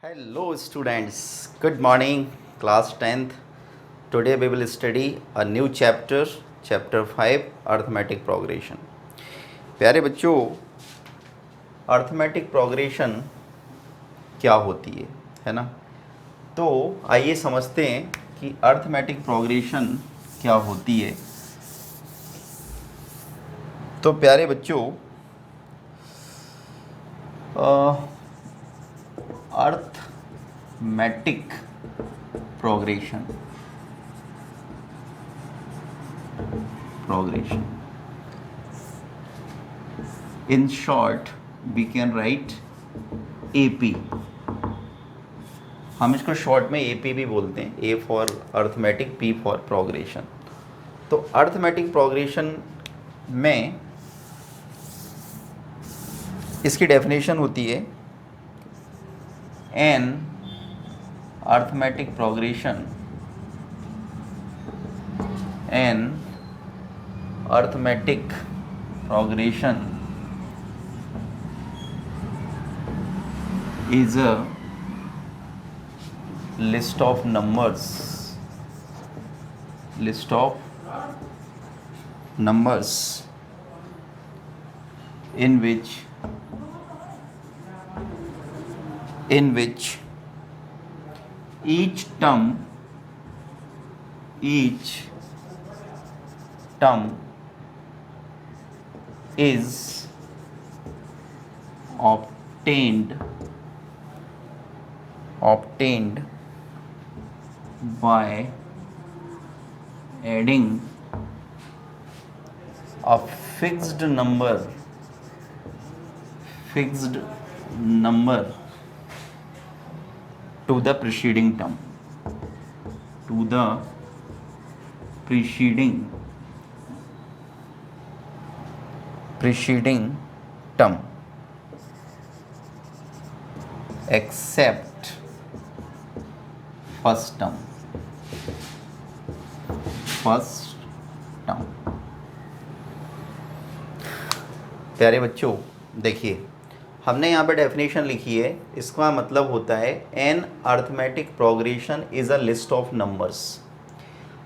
Hello students, good morning, class 10th. Today we will study a new chapter, chapter 5, arithmetic progression. प्यारे बच्चों, arithmetic progression क्या होती है ना? तो आइए समझते हैं कि अर्थमेटिक प्रोग्रेशन क्या होती है। तो प्यारे बच्चों, arithmetic progression in short we can write AP। हम इसको शॉर्ट में AP भी बोलते हैं, A for arithmetic, P for progression. तो अर्थमेटिक प्रोग्रेशन में इसकी डेफिनेशन होती है an arithmetic progression is a list of numbers in which each term is obtained by adding a fixed number to the preceding term, except first term। प्यारे बच्चों, देखिए हमने यहाँ पे डेफिनेशन लिखी है। इसका मतलब होता है an arithmetic progression is a list of numbers.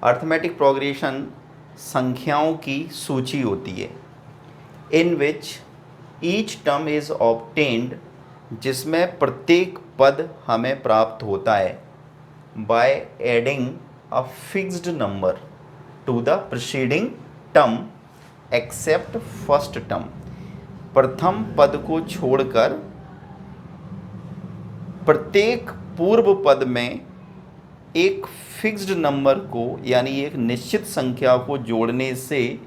Arithmetic progression संख्याओं की सूची होती है। In which each term is obtained, जिसमें प्रत्येक पद हमें प्राप्त होता है by adding a fixed number to the preceding term except first term. प्रथम पद को छोड़कर प्रत्येक पूर्व पद में एक फिक्स्ड नंबर को यानी एक निश्चित संख्या को जोड़ने से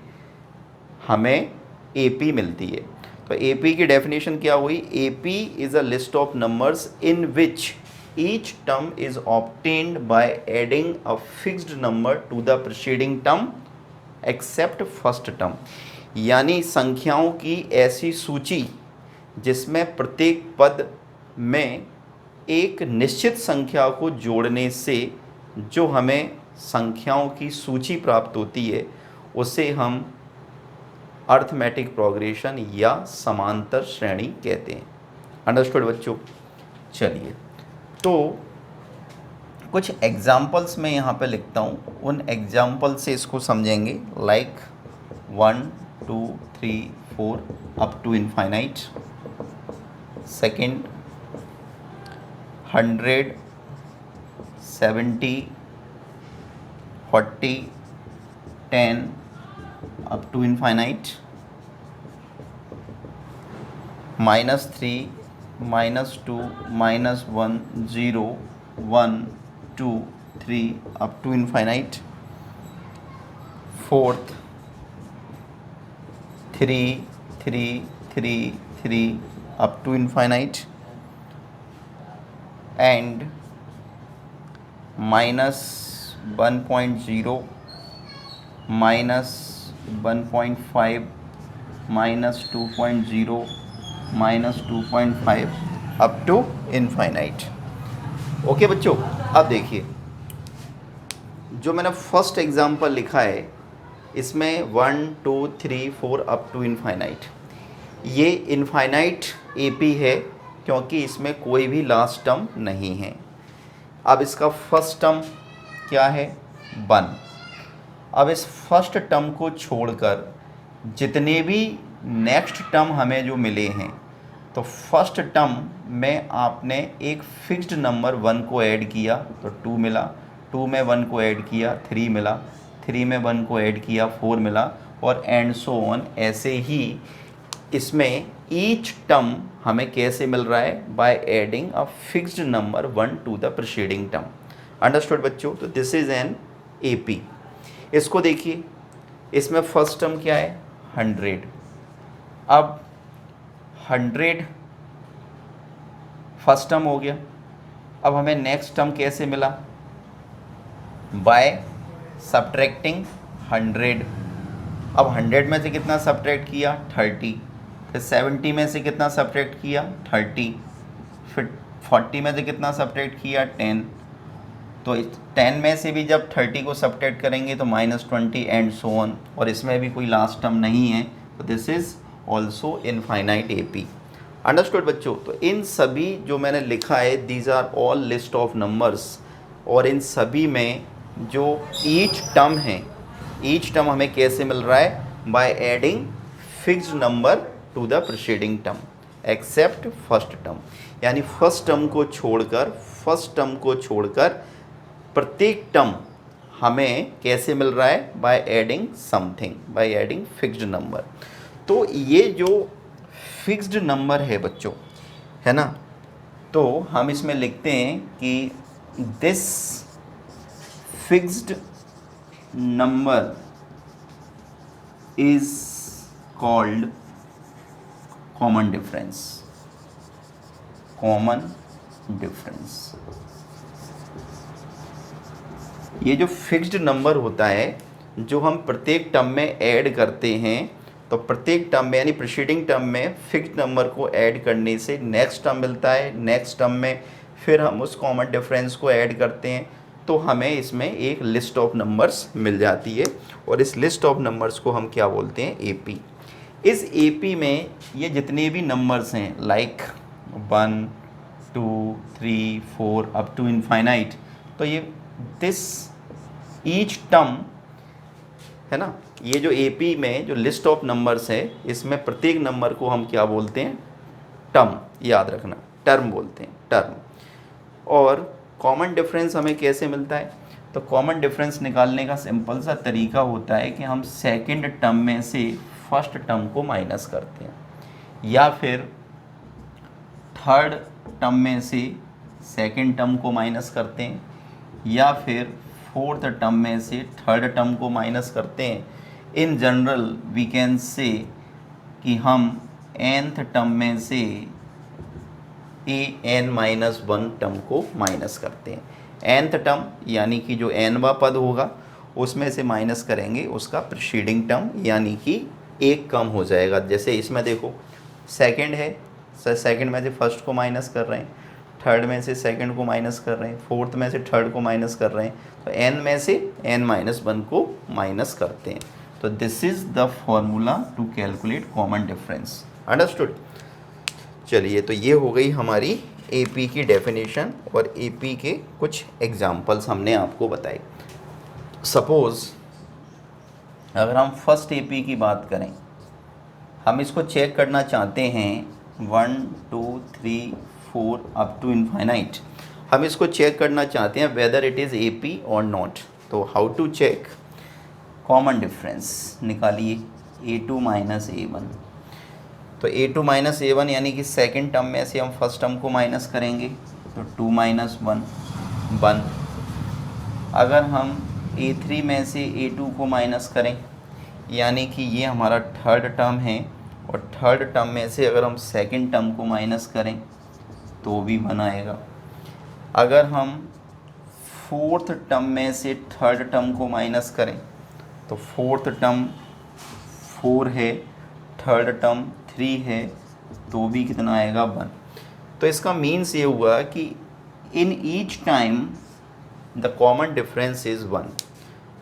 हमें AP मिलती है। तो AP की डेफिनेशन क्या हुई? AP is a list of numbers in which each term is obtained by adding a fixed number to the preceding term except first term. यानी संख्याओं की ऐसी सूची जिसमें प्रत्येक पद में एक निश्चित संख्या को जोड़ने से जो हमें संख्याओं की सूची प्राप्त होती है उसे हम अर्थमेटिक प्रोग्रेशन या समांतर श्रेणी कहते हैं। अंडरस्टूड बच्चों? चलिए, तो कुछ एग्जाम्पल्स मैं यहाँ पे लिखता हूँ, उन एग्जाम्पल से इसको समझेंगे। Like 1 2 3 4 up to infinite. Second 100 70 40 10 up to infinite. -3 -2 -1 0 1 2 3 up to infinite. Fourth 3 3 3 3 up to infinite, and -1.0 -1.5 -2.0 -2.5 up to infinite. Okay बच्चों, अब देखिए जो मैंने फर्स्ट एग्जांपल लिखा है इसमें 1 2 3 4 अप टू इनफाइनाइट, ये इनफाइनाइट AP है क्योंकि इसमें कोई भी लास्ट टर्म नहीं है। अब इसका फर्स्ट टर्म क्या है 1। अब इस फर्स्ट टर्म को छोड़कर जितने भी नेक्स्ट टर्म हमें जो मिले हैं, तो फर्स्ट टर्म में आपने एक फिक्स्ड नंबर 1 को ऐड किया तो 2 मिला, 2 में 1 को ऐड किया 3 मिला, 3 में 1 को ऐड किया 4 मिला, और एंड सो ऑन। ऐसे ही इसमें ईच टर्म हमें कैसे मिल रहा है, by adding a fixed number 1 to the preceding term. Understood बच्चों? तो दिस इज एन एपी। इसको देखिए, इसमें फर्स्ट टर्म क्या है 100। अब 100 फर्स्ट टर्म हो गया। अब हमें नेक्स्ट टर्म कैसे मिला, बाय सब्ट्रैक्टिंग 100। अब 100 में से कितना सब्ट्रैक्ट किया 30, फिर 70 में से कितना सब्ट्रैक्ट किया 30, फिर 40 में से कितना सब्ट्रैक्ट किया 10। तो 10 में से भी जब 30 को सब्ट्रैक्ट करेंगे तो -20 एंड सो ऑन, और इसमें भी कोई लास्ट टर्म नहीं है, तो this is also infinite AP. Understood बच्चों? तो इन सभी जो मैंने लिखा है these are all list of numbers, और इन सभी में जो ईच टर्म है, ईच टर्म हमें कैसे मिल रहा है, by adding fixed number to the preceding term except first term. यानी फर्स्ट टर्म को छोड़कर प्रत्येक टर्म हमें कैसे मिल रहा है, by adding something, by adding fixed number. तो ये जो फिक्स्ड नंबर है बच्चों, है ना, तो हम इसमें लिखते हैं कि this fixed number is called common difference. Common difference, ये जो फिक्स्ड नंबर होता है जो हम प्रत्येक टर्म में ऐड करते हैं, तो प्रत्येक टर्म में यानी प्रीसीडिंग टर्म में फिक्स्ड नंबर को ऐड करने से नेक्स्ट टर्म मिलता है, नेक्स्ट टर्म में फिर हम उस कॉमन डिफरेंस को ऐड करते हैं, तो हमें इसमें एक लिस्ट ऑफ नंबर्स मिल जाती है, और इस लिस्ट ऑफ नंबर्स को हम क्या बोलते हैं, एपी। इस एपी में ये जितने भी नंबर्स हैं लाइक 1 2 3 4 अप टू इनफाइनाइट, तो ये दिस ईच टर्म है ना, ये जो एपी में जो लिस्ट ऑफ नंबर्स है, इसमें प्रत्येक नंबर को हम क्या बोलते हैं, टर्म। याद रखना, टर्म बोलते हैं, टर्म। और कॉमन डिफरेंस हमें कैसे मिलता है, तो कॉमन डिफरेंस निकालने का सिंपल सा तरीका होता है कि हम सेकंड टर्म में से फर्स्ट टर्म को माइनस करते हैं, या फिर थर्ड टर्म में से सेकंड टर्म को माइनस करते हैं, या फिर फोर्थ टर्म में से थर्ड टर्म को माइनस करते हैं। इन जनरल वी कैन से कि हम nth टर्म में से an-1 टर्म को माइनस करते हैं। nth टर्म यानी कि जो nवां पद होगा उसमें से माइनस करेंगे उसका प्रीसीडिंग टर्म, यानी कि एक कम हो जाएगा। जैसे इसमें देखो सेकंड है, सेकंड में से फर्स्ट को माइनस कर रहे हैं, थर्ड में से सेकंड को माइनस कर रहे हैं, फोर्थ में से थर्ड को माइनस कर रहे हैं, तो n में से n-1 को माइनस करते हैं। तो this is the formula to calculate common difference. Understood? चलिए, तो ये हो गई हमारी एपी की डेफिनेशन और एपी के कुछ एग्जांपल्स हमने आपको बताए। सपोज़ अगर हम फर्स्ट एपी की बात करें, हम इसको चेक करना चाहते हैं 1 2 3 4 अप टू इनफाइनाइट, हम इसको चेक करना चाहते हैं वेदर इट इज़ एपी और नॉट। तो how to check, common difference निकालिए a2 माइनस a1। तो a2 माइनस a1 यानी कि सेकंड टर्म में से हम फर्स्ट टर्म को माइनस करेंगे, तो 2 माइनस 1 1। अगर हम a3 में से a2 को माइनस करें, यानी कि ये हमारा थर्ड टर्म है, और थर्ड टर्म में से अगर हम सेकंड टर्म को माइनस करें तो भी 1 आएगा। अगर हम फोर्थ टर्म में से थर्ड टर्म को माइनस करें तो फोर्थ टर्म 4 है, थर्ड टर्म 3 है, तो भी कितना आएगा 1। तो इसका मीन्स ये हुआ कि in each time the common difference is 1।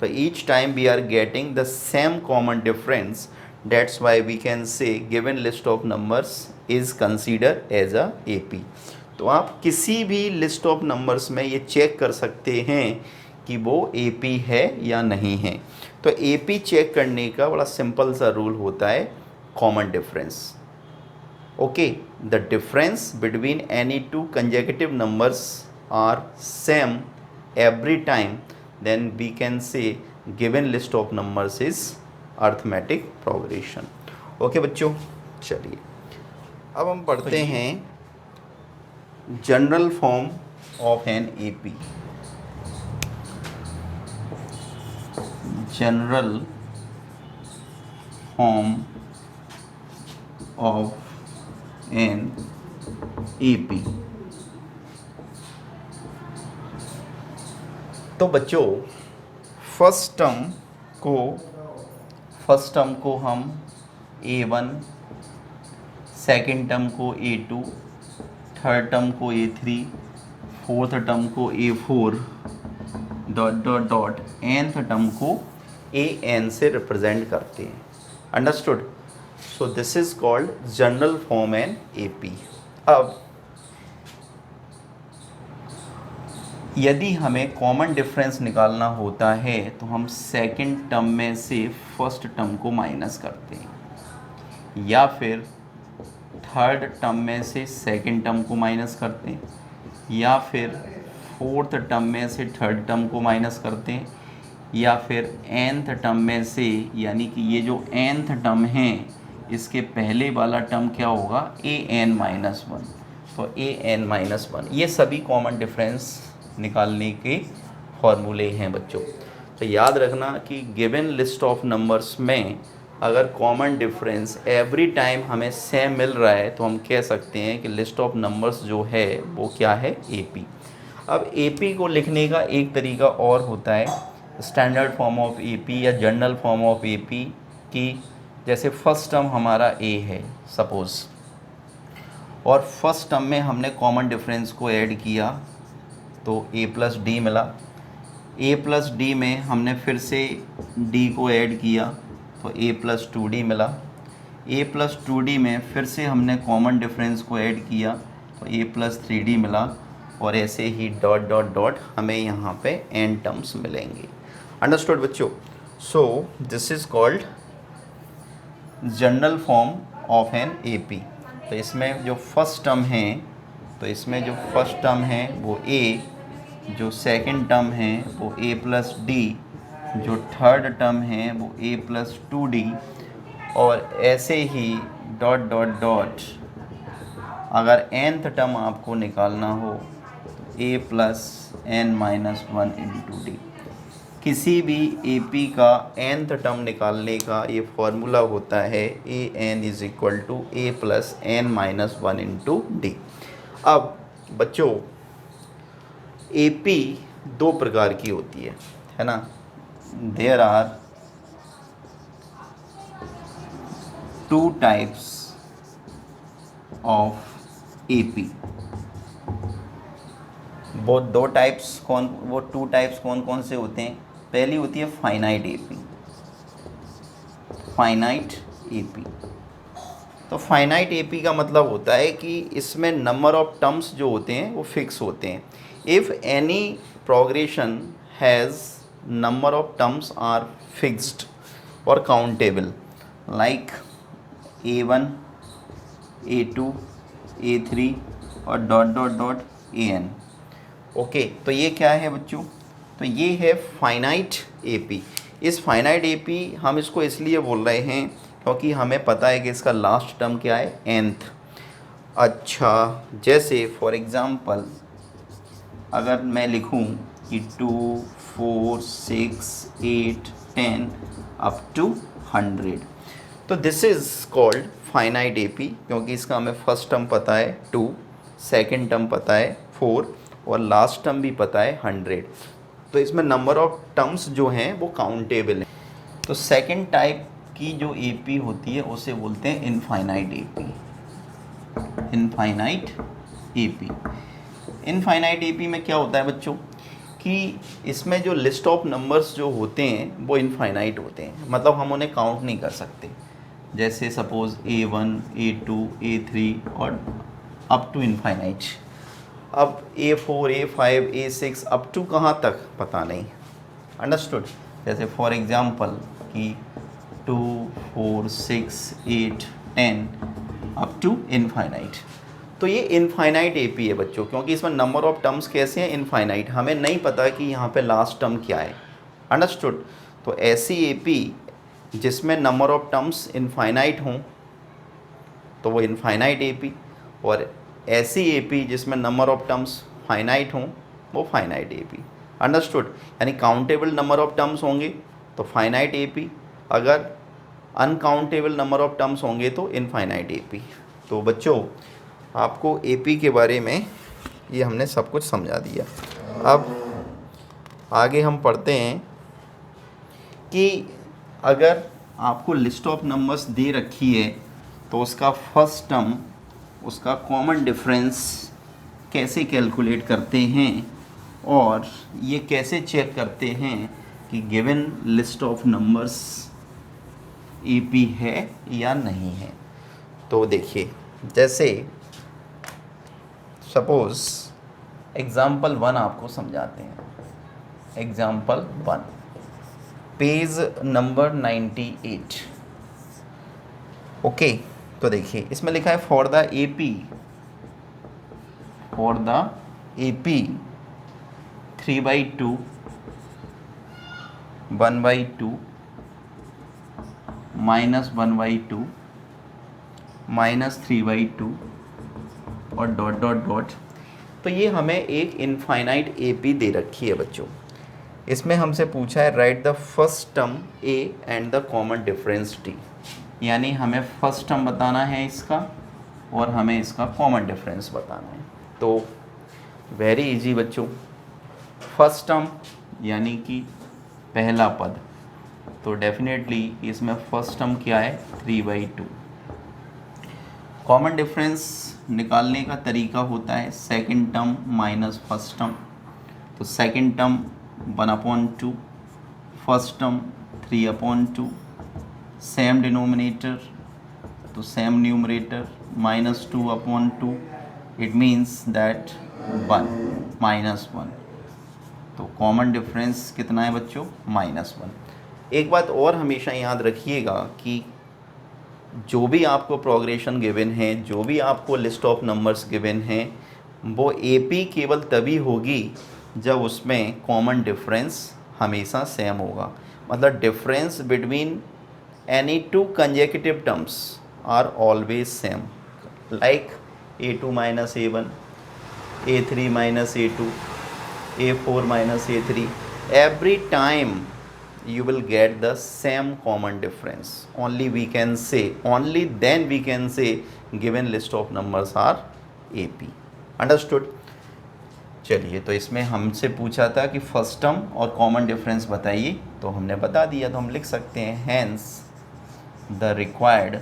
तो each time we are getting the same common difference That's why we can say given list of numbers is considered as a AP. तो आप किसी भी list of numbers में ये check कर सकते हैं कि वो AP है या नहीं है। तो AP चेक करने का बड़ा सिंपल सा रूल होता है common difference. Okay, the difference between any two consecutive numbers are same every time, then we can say given list of numbers is arithmetic progression. Okay बच्चों, चलिए अब हम पढ़ते हैं general form of an AP. General form of an AP. तो बच्चों first term को हम A1, सेकेंड टर्म को A2, थर्ड टर्म को A3, फोर्थ टर्म को A4 dot dot dot nth term को AN से रिप्रेजेंट करते हैं। Understood? So this is called general form an AP। अब यदि हमें कॉमन डिफरेंस निकालना होता है तो हम सेकंड टर्म में से फर्स्ट टर्म को माइनस करते हैं, या फिर थर्ड टर्म में से सेकंड टर्म को माइनस करते हैं, या फिर फोर्थ टर्म में से थर्ड टर्म को माइनस करते हैं, या फिर nth टर्म में से, यानी कि ये जो nth टर्म है इसके पहले वाला टर्म क्या होगा, an-1। तो an-1 ये सभी कॉमन डिफरेंस निकालने के फॉर्मूले हैं बच्चों। तो याद रखना कि गिवन लिस्ट ऑफ नंबर्स में अगर कॉमन डिफरेंस एवरी टाइम हमें सेम मिल रहा है तो हम कह सकते हैं कि लिस्ट ऑफ नंबर्स जो है वो क्या है, AP। अब AP को लिखने का एक तरीका और होता है, स्टैंडर्ड फॉर्म ऑफ AP या जनरल फॉर्म ऑफ AP की। जैसे फर्स्ट टर्म हमारा A है सपोज़, और फर्स्ट टर्म में हमने कॉमन डिफरेंस को ऐड किया तो A+D मिला। A+D में हमने फिर से D को ऐड किया तो A+2D मिला। A+2D में फिर से हमने कॉमन डिफरेंस को ऐड किया तो A+3D मिला, और ऐसे ही डॉट डॉट डॉट हमें यहाँ पे n टर्म्स मिलेंगे। अंडरस्टूड बच्चों? So this is called general form of an AP। तो इसमें जो फर्स्ट टर्म है वो A, जो सेकंड टर्म है वो A+D, जो थर्ड टर्म है वो A+2D, और ऐसे ही डॉट डॉट डॉट अगर nth टर्म आपको निकालना हो तो A+n-1 इंटू D। किसी भी AP का nth टर्म निकालने का ये फॉर्मूला होता है AN = A+n-1 इंटू D। अब बच्चों AP दो प्रकार की होती है ना। There are 2 types of AP। वो 2 टाइप्स कौन कौन से होते हैं? पहली होती है फाइनाइट AP। तो फाइनाइट AP का मतलब होता है कि इसमें नंबर ऑफ टर्म्स जो होते हैं वो फिक्स होते हैं। If any progression has number of terms are fixed और countable, like A1, A2, A3 और dot dot dot AN। Okay, तो ये क्या है बच्चों? तो ये है फाइनाइट AP। इस फाइनाइट AP हम इसको इसलिए बोल रहे हैं क्योंकि हमें पता है कि इसका लास्ट टर्म क्या है, nth। अच्छा, जैसे फॉर एग्ज़ाम्पल अगर मैं लिखूं कि 2, 4, 6, 8, 10 अप टू 100, तो this is called finite AP, क्योंकि इसका हमें फर्स्ट टर्म पता है 2, सेकंड टर्म पता है 4 और लास्ट टर्म भी पता है 100। तो इसमें नंबर ऑफ टर्म्स जो हैं वो काउंटेबल हैं। तो सेकंड टाइप की जो AP होती है उसे बोलते हैं इनफाइनाइट AP। इनफाइनाइट AP में क्या होता है बच्चों कि इसमें जो लिस्ट ऑफ नंबर्स जो होते हैं वो इनफाइनाइट होते हैं, मतलब हम उन्हें काउंट नहीं कर सकते। जैसे सपोज A1, A2, A3 और अप टू इनफाइनाइट। अब A4, A5, A6 up to कहाँ तक पता नहीं। अंडरस्टूड। जैसे फॉर एग्जांपल कि 2, 4, 6, 8, 10 अप टू इनफाइनाइट। तो ये इनफाइनाइट एपी है बच्चों, क्योंकि इसमें नंबर ऑफ टर्म्स कैसे हैं, इनफाइनाइट। हमें नहीं पता कि यहाँ पे लास्ट टर्म क्या है। अंडरस्टूड। तो ऐसी एपी जिसमें नंबर ऑफ टर्म्स इनफाइनाइट हों तो वो इनफाइनाइट एपी, और ऐसी एपी जिसमें नंबर ऑफ टर्म्स फाइनाइट हों वो फाइनाइट एपी। अंडरस्टूड। यानी काउंटेबल नंबर ऑफ टर्म्स होंगे तो फाइनाइट एपी, अगर अनकाउंटेबल नंबर ऑफ टर्म्स होंगे तो इनफाइनाइट एपी। तो बच्चों आपको एपी के बारे में ये हमने सब कुछ समझा दिया। अब आगे हम पढ़ते हैं कि अगर आपको लिस्ट ऑफ नंबर्स दे रखी है तो उसका फर्स्ट टर्म, उसका कॉमन डिफरेंस कैसे कैलकुलेट करते हैं और ये कैसे चेक करते हैं कि given list of numbers AP है या नहीं है। तो देखिए, जैसे सपोज एग्जाम्पल 1 आपको समझाते हैं। Example 1, page number 98। ओके, तो देखिए इसमें लिखा है फॉर द एपी 3/2, 1/2, -1/2, -3/2 और डॉट डॉट डॉट। तो ये हमें एक इनफाइनाइट एपी दे रखी है बच्चों। इसमें हमसे पूछा है right the first term a and the common difference D, यानी हमें फर्स्ट टर्म बताना है इसका और हमें इसका कॉमन डिफरेंस बताना है। तो वेरी इजी बच्चों, फर्स्ट टर्म यानी कि पहला पद, तो डेफिनेटली इसमें फर्स्ट टर्म क्या है 3/2। कॉमन डिफरेंस निकालने का तरीका होता है second term minus first term. तो second term 1/2, first term 3/2, same denominator तो same numerator, -2/2, it means that 1 -1। तो कॉमन डिफरेंस कितना है बच्चों, -1। एक बात और हमेशा याद रखिएगा कि जो भी आपको प्रोग्रेशन गिवन है, जो भी आपको लिस्ट ऑफ नंबर्स गिवन हैं, वो एपी केवल तभी होगी जब उसमें कॉमन डिफरेंस हमेशा सेम होगा। मतलब difference between any two consecutive terms are always same, like A2 - A1, A3 - A2, A4 - A3, every time you will get the same common difference. Only then we can say given list of numbers are AP. Understood? चलिए, तो इसमें हमसे पूछा था कि first term और common difference बताइए, तो हमने बता दिया। तो हम लिख सकते हैं hence the required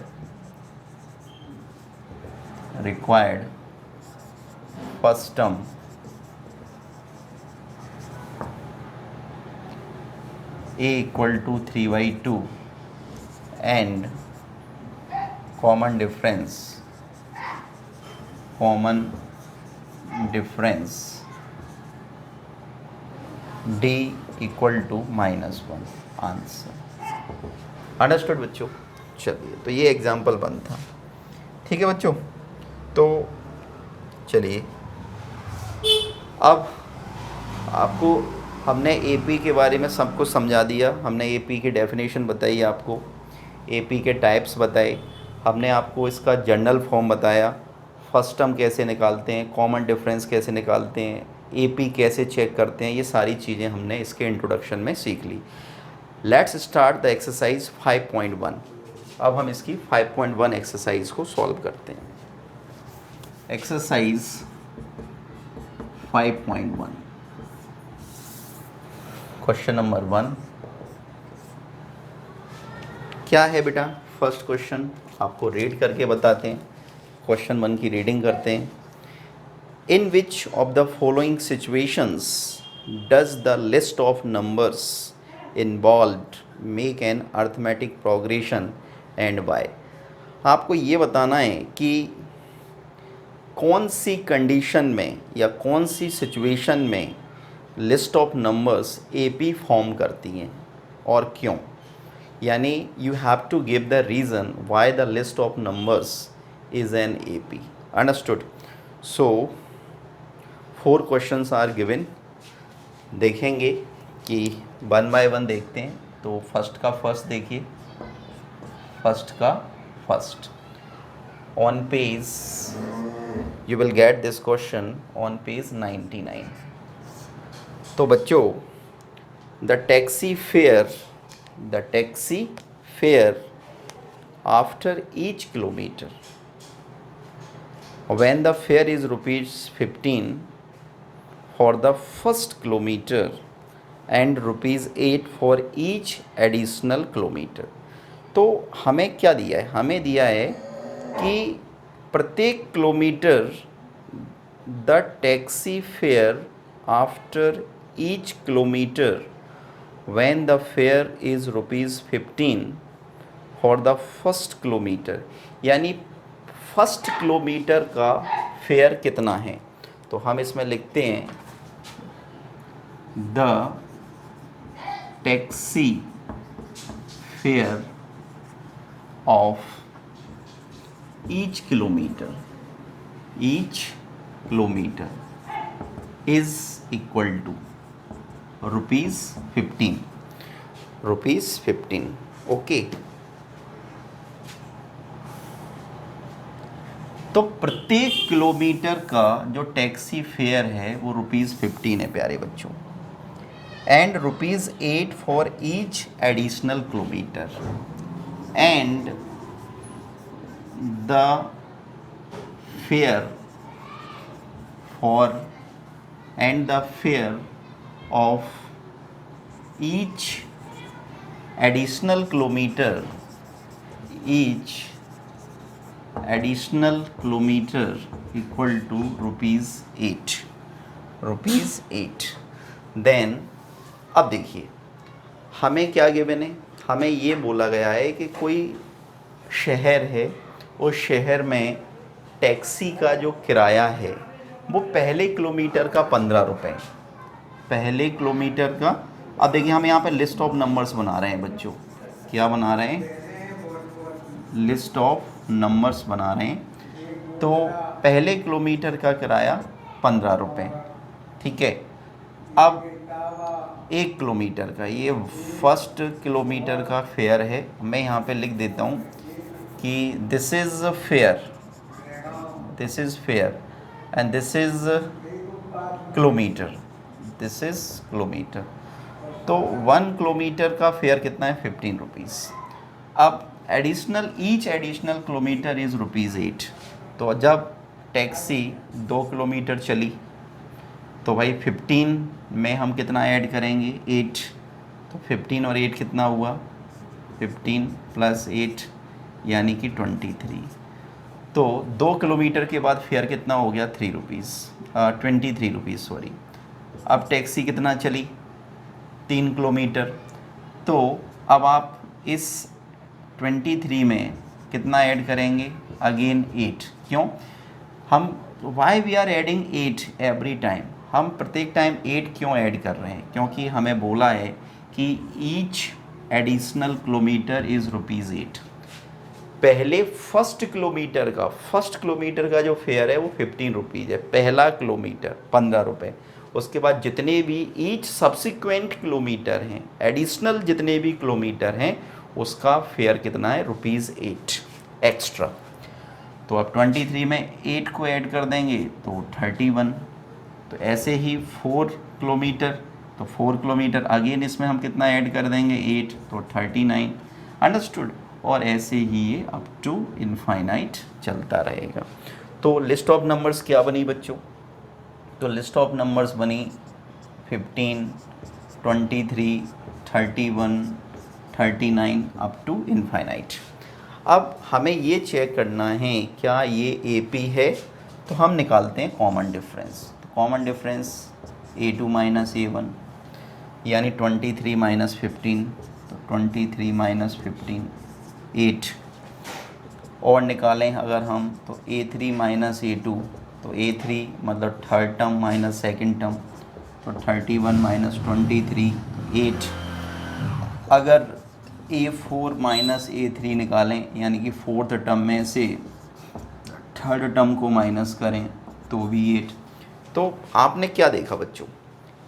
first term A = 3/2 and common difference D = -1 answer. Understood बच्चों? चलिए, तो ये एग्जाम्पल 1 था। ठीक है बच्चों, तो चलिए अब आपको हमने एपी के बारे में सब कुछ समझा दिया। हमने एपी की डेफिनेशन बताई, आपको एपी के टाइप्स बताए, हमने आपको इसका जनरल फॉर्म बताया, फर्स्ट टर्म कैसे निकालते हैं, कॉमन डिफरेंस कैसे निकालते हैं, एपी कैसे चेक करते हैं, ये सारी चीज़ें हमने इसके इंट्रोडक्शन में सीख ली। Let's start the exercise 5.1। अब हम इसकी 5.1 एक्सरसाइज को सॉल्व करते हैं। एक्सरसाइज 5.1, क्वेश्चन नंबर 1 क्या है बेटा? फर्स्ट क्वेश्चन आपको रीड करके बताते हैं। क्वेश्चन 1 की रीडिंग करते हैं। In which of the following situations does the list of numbers involved make an arithmetic progression and why? आपको ये बताना है कि कौन सी कंडीशन में या कौन सी सिचुएशन में list of numbers AP form करती हैं और क्यों, यानी you have to give the reason why the list of numbers is an AP. Understood? So 4 questions are given. देखेंगे कि 1 बाय 1 देखते हैं। तो फर्स्ट का फर्स्ट देखिए, फर्स्ट का first on page you will get this question on page 99। तो बच्चों, the taxi fare after each kilometre, when the fare is rupees 15 for the first kilometer and rupees 8 for each additional kilometer। तो हमें क्या दिया है? हमें दिया है कि प्रत्येक kilometre the taxi fare after each kilometre when the fare is rupees 15 for the first kilometre, यानी फर्स्ट किलोमीटर का फेयर कितना है। तो हम इसमें लिखते हैं the taxi fare of each kilometre is equal to rupees 15। Okay, तो प्रत्येक किलोमीटर का जो टैक्सी फेयर है वो ₹15 है प्यारे बच्चों, and ₹8 for each additional kilometre, and the fare of each additional kilometre equal to ₹8। Then अब देखिए हमें क्या गिवन है। हमें ये बोला गया है कि कोई शहर है, उस शहर में टैक्सी का जो किराया है वो पहले किलोमीटर का 15 रुपये, पहले किलोमीटर का। अब देखिए हम यहाँ पे लिस्ट ऑफ नंबर्स बना रहे हैं बच्चों। क्या बना रहे हैं? लिस्ट ऑफ नंबर्स बना रहे हैं। तो पहले किलोमीटर का किराया 15 रुपये, ठीक है। अब 1 किलोमीटर का, ये फर्स्ट किलोमीटर का फेयर है। मैं यहाँ पे लिख देता हूँ कि this is fair and this is kilometre, तो 1 किलोमीटर का फेयर कितना है? 15 रुपीज़। अब ईच एडिशनल किलोमीटर इज़ ₹8। तो जब टैक्सी 2 किलोमीटर चली तो भाई 15 में हम कितना ऐड करेंगे? 8। तो 15 और 8 कितना हुआ? 15 + 8 यानी कि 23। तो 2 किलोमीटर के बाद फेयर कितना हो गया? 23 रुपीज़ सॉरी। अब टैक्सी कितना चली? 3 किलोमीटर। तो अब आप इस 23 में कितना ऐड करेंगे? अगेन 8। क्यों? हम why we are adding 8 every time? हम प्रत्येक टाइम 8 क्यों ऐड कर रहे हैं? क्योंकि हमें बोला है कि ईच एडिशनल किलोमीटर इज़ ₹8। पहले फर्स्ट किलोमीटर का जो फेयर है वो 15 रुपीज़ है, पहला किलोमीटर 15 रुपये। उसके बाद जितने भी ईच सब्सिक्वेंट किलोमीटर हैं, एडिशनल जितने भी किलोमीटर हैं, उसका फेयर कितना है? ₹8 एक्स्ट्रा। तो अब 23 में 8 को ऐड कर देंगे तो 31। तो ऐसे ही 4 किलोमीटर, तो 4 किलोमीटर अगेन इसमें हम कितना ऐड कर देंगे? 8, तो 39। अंडरस्टूड? और ऐसे ही ये अप टू इनफाइनाइट चलता रहेगा। तो लिस्ट ऑफ नंबर्स क्या बनी बच्चों? तो लिस्ट ऑफ नंबर्स बनी 15, 23, 31, 39 अप टू इनफाइनाइट। अब हमें ये चेक करना है क्या ये AP है, तो हम निकालते हैं कॉमन डिफरेंस। तो कॉमन डिफरेंस A2 - A1 यानी 23 - 15, तो 23 - 15 8, और निकालें अगर हम तो A3 माइनस A2, तो A3 मतलब third term minus second term, तो 31 माइनस 23 8। अगर A4 माइनस A3 निकालें यानी कि फोर्थ टर्म में से थर्ड टर्म को माइनस करें तो भी 8। तो आपने क्या देखा बच्चों,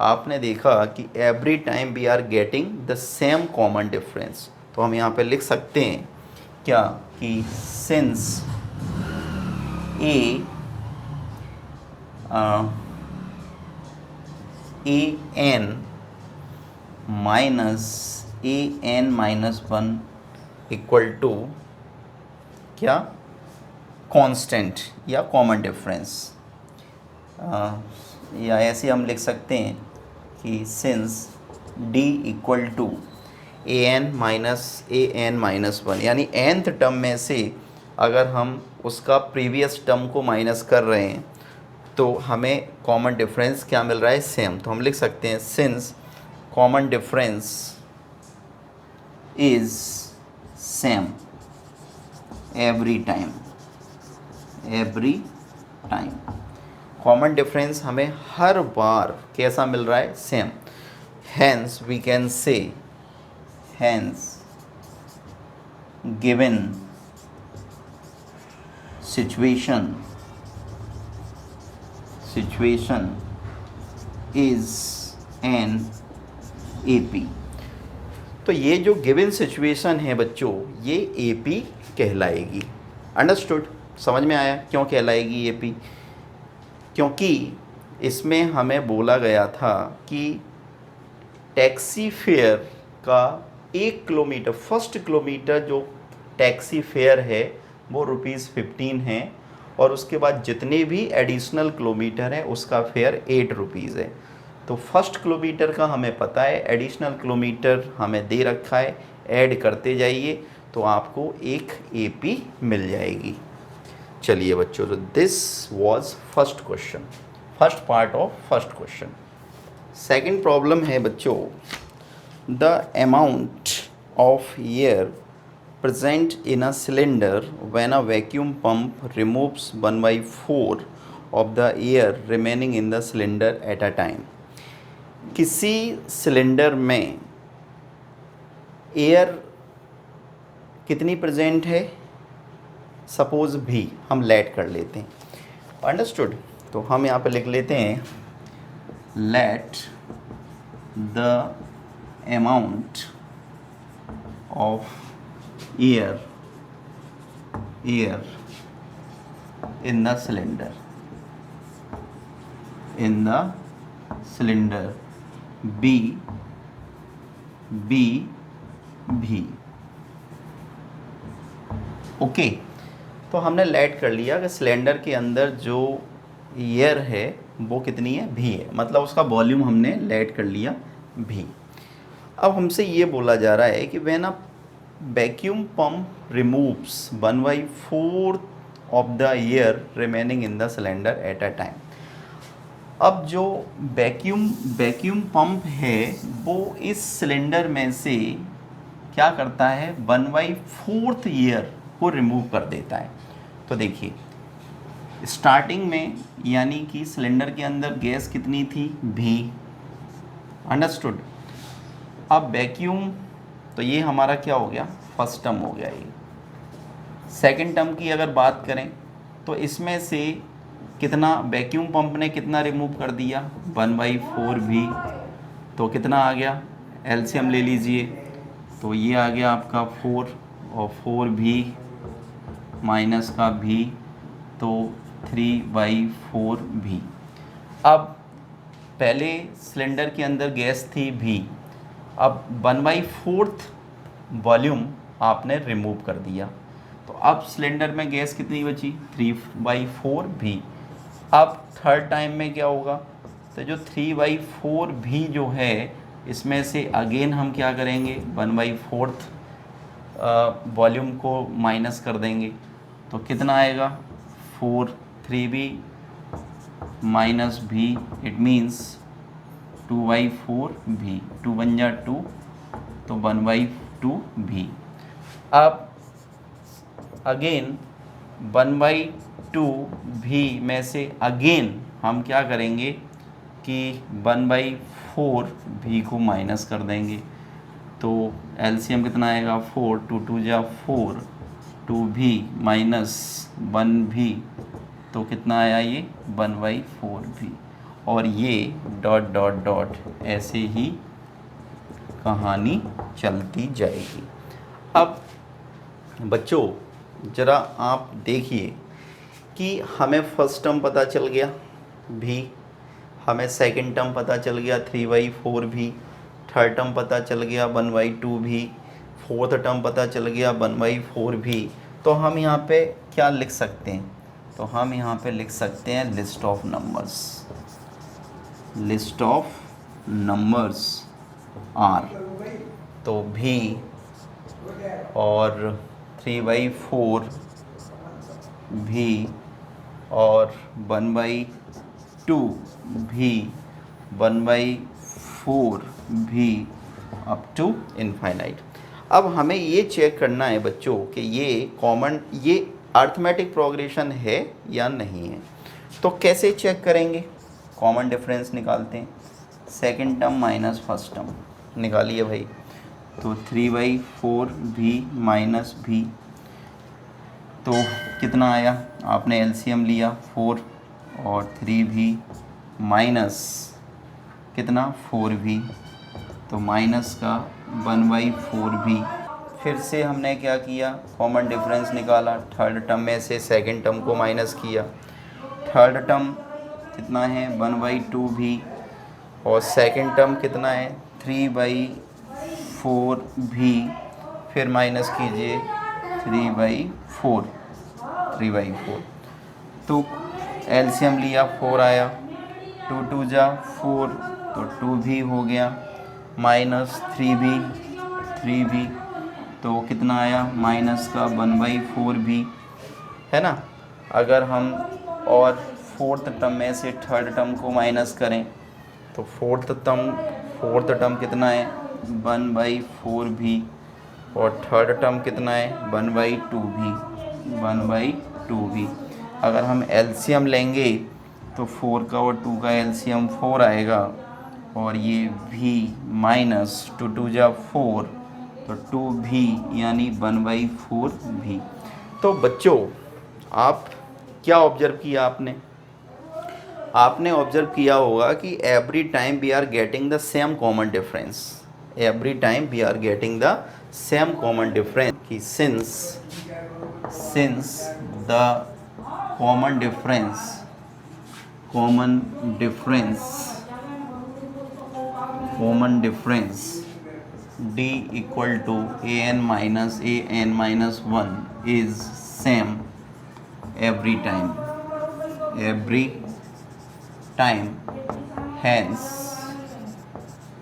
आपने देखा कि every time we are getting the same common difference. तो हम यहाँ पे लिख सकते हैं क्या कि since a n minus A n minus 1 equal to क्या, कांस्टेंट या कॉमन डिफरेंस, या ऐसे हम लिख सकते हैं कि since d equal to an minus 1, यानी nth टर्म में से अगर हम उसका प्रीवियस टर्म को माइनस कर रहे हैं तो हमें कॉमन डिफरेंस क्या मिल रहा है, सेम। तो हम लिख सकते हैं since common difference is same every time, common difference हमें हर बार कैसा मिल रहा है, same. Hence we can say, hence given situation is an AP। तो ये जो गिवन सिचुएशन है बच्चों, ये AP कहलाएगी। अंडरस्टूड, समझ में आया क्यों कहलाएगी AP? क्योंकि इसमें हमें बोला गया था कि टैक्सी फेयर का 1 किलोमीटर, फर्स्ट किलोमीटर जो टैक्सी फेयर है वो ₹15 है, और उसके बाद जितने भी एडिशनल किलोमीटर है उसका फेयर 8 रुपीज़ है। तो फर्स्ट किलोमीटर का हमें पता है, एडिशनल किलोमीटर हमें दे रखा है, ऐड करते जाइए तो आपको एक AP मिल जाएगी। चलिए बच्चों, तो this was first question, first part of first question. Second problem है बच्चों, the amount of air present in a cylinder when a vacuum pump removes 1/4 of the air remaining in the cylinder at a time। किसी cylinder में air कितनी present है, suppose भी हम late कर लेते हैं। अंडरस्टूड, तो हम यहाँ पे लिख लेते हैं let the amount of air in the cylinder B भी। ओके, तो हमने लेट कर लिया कि सिलेंडर के अंदर जो एयर है वो कितनी है, भी है, मतलब उसका वॉल्यूम हमने लेट कर लिया भी। अब हमसे ये बोला जा रहा है कि when a vacuum pump removes 1/4 of the air remaining in the cylinder at a time. अब जो वैक्यूम पंप है वो इस सिलेंडर में से क्या करता है, 1/4 एयर को रिमूव कर देता है। तो देखिए स्टार्टिंग में यानी कि सिलेंडर के अंदर गैस कितनी थी, भी। अंडरस्टूड। अब वैक्यूम, तो ये हमारा क्या हो गया, फर्स्ट टर्म हो गया। ये सेकंड टर्म की अगर बात करें तो इसमें से कितना वैक्यूम पंप ने कितना रिमूव कर दिया, 1/4 भी। तो कितना आ गया, एलसीएम ले लीजिए, तो ये आ गया आपका 4, और 4 भी माइनस का भी, तो 3/4 भी। अब पहले सिलेंडर के अंदर गैस थी भी, अब 1/4 वॉल्यूम आपने रिमूव कर दिया, तो अब सिलेंडर में गैस कितनी बची, 3/4 भी। अब थर्ड टाइम में क्या होगा, तो जो 3/4 भी जो है इसमें से अगेन हम क्या करेंगे, 1/4 वॉल्यूम को माइनस कर देंगे, तो कितना आएगा, 4, 3b माइनस भी, इट मीन्स 2/4 भी, 2 बन जा 2, तो 1/2 भी। अब अगेन 1/2 भी में से अगेन हम क्या करेंगे कि 1/4 भी को माइनस कर देंगे, तो एलसीएम कितना आएगा 4, 2 2 जा 4, 2 भी माइनस 1 भी, तो कितना आया ये 1/4 भी, और ये डॉट डॉट डॉट ऐसे ही कहानी चलती जाएगी। अब बच्चों ज़रा आप देखिए कि हमें फर्स्ट टर्म पता चल गया भी, हमें सेकंड टर्म पता चल गया 3/4 भी, थर्ड टर्म पता चल गया 1/2 भी, फोर्थ टर्म पता चल गया 1/4 भी। तो हम यहाँ पे क्या लिख सकते हैं, तो हम यहाँ पे लिख सकते हैं list of numbers. List of numbers are, तो भी और 3/4 भी और 1/2 भी, 1/4 भी, अप टू इनफाइनाइट। अब हमें ये चेक करना है बच्चों कि ये कॉमन, ये अर्थमेटिक प्रोग्रेशन है या नहीं है। तो कैसे चेक करेंगे, कॉमन डिफरेंस निकालते हैं, second term minus first term निकालिए भाई। तो 3/4 भी माइनस भी, तो कितना आया, आपने एलसीएम लिया 4 और 3 भी माइनस कितना 4 भी, तो माइनस का 1/4 भी। फिर से हमने क्या किया, कॉमन डिफरेंस निकाला, थर्ड टर्म में से सेकंड टर्म को माइनस किया, थर्ड टर्म कितना है 1/2 भी, और सेकंड टर्म कितना है 3/4 भी, फिर माइनस कीजिए 3/4, तो एलसीएम लिया 4 आया, 2 2 जा 4, तो 2 भी हो गया, माइनस 3 भी, तो कितना आया माइनस का 1/4 भी, है ना। अगर हम और फोर्थ टर्म में से थर्ड टर्म को माइनस करें, तो फोर्थ टर्म कितना है 1/4 भी, और थर्ड टर्म कितना है 1/2 भी। अगर हम एलसीएम लेंगे तो 4 का और 2 का एलसीएम 4 आएगा, और ये भी माइनस 2 2 जा 4, तो 2 भी यानी 1/4 भी। तो बच्चों आप क्या ऑब्जर्व किया, आपने ऑब्जर्व किया होगा कि every time we are getting the same common difference, every time we are getting the same common difference, कि since the common difference d equal to an minus 1 is same every time, hence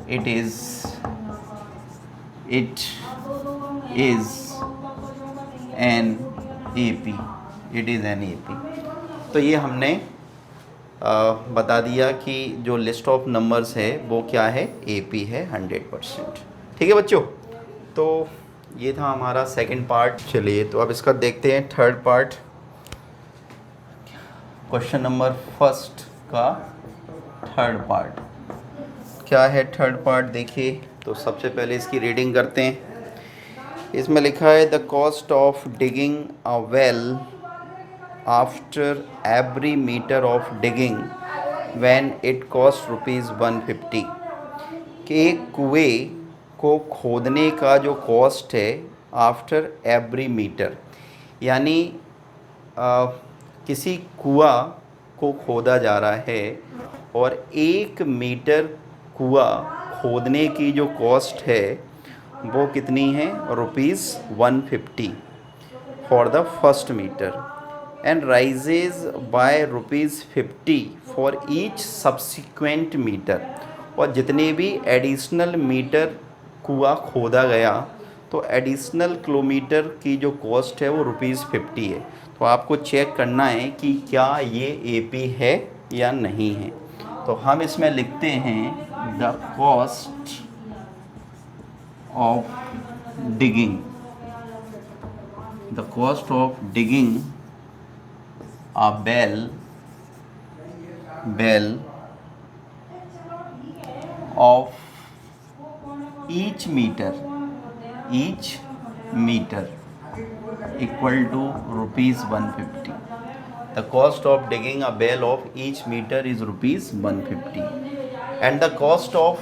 it is an AP। तो ये हमने बता दिया कि जो list of numbers है वो क्या है, AP है 100%। ठीक है बच्चों, तो ये था हमारा सेकंड पार्ट। चलिए तो अब इसका देखते हैं third part, question number first का थर्ड पार्ट। क्या है थर्ड पार्ट, देखिए तो सबसे पहले इसकी रीडिंग करते हैं। इसमें लिखा है the cost of digging a well after every metre of digging when it cost ₹150, कि एक कुएं को खोदने का जो कॉस्ट है आफ्टर एवरी मीटर, यानी किसी कुआं को खोदा जा रहा है और 1 मीटर कुआं खोदने की जो कॉस्ट है वो कितनी है, ₹150 for the first metre, and rises by ₹50 for each subsequent metre. और जितने भी एडिशनल मीटर कुआं खोदा गया तो एडिशनल किलोमीटर की जो कॉस्ट है वो ₹50 है। तो आपको चेक करना है कि क्या ये AP है या नहीं है। तो हम इसमें लिखते हैं the cost of digging a bell of each meter equal to rupees 150. The cost of digging a bell of each meter is rupees 150, and the cost of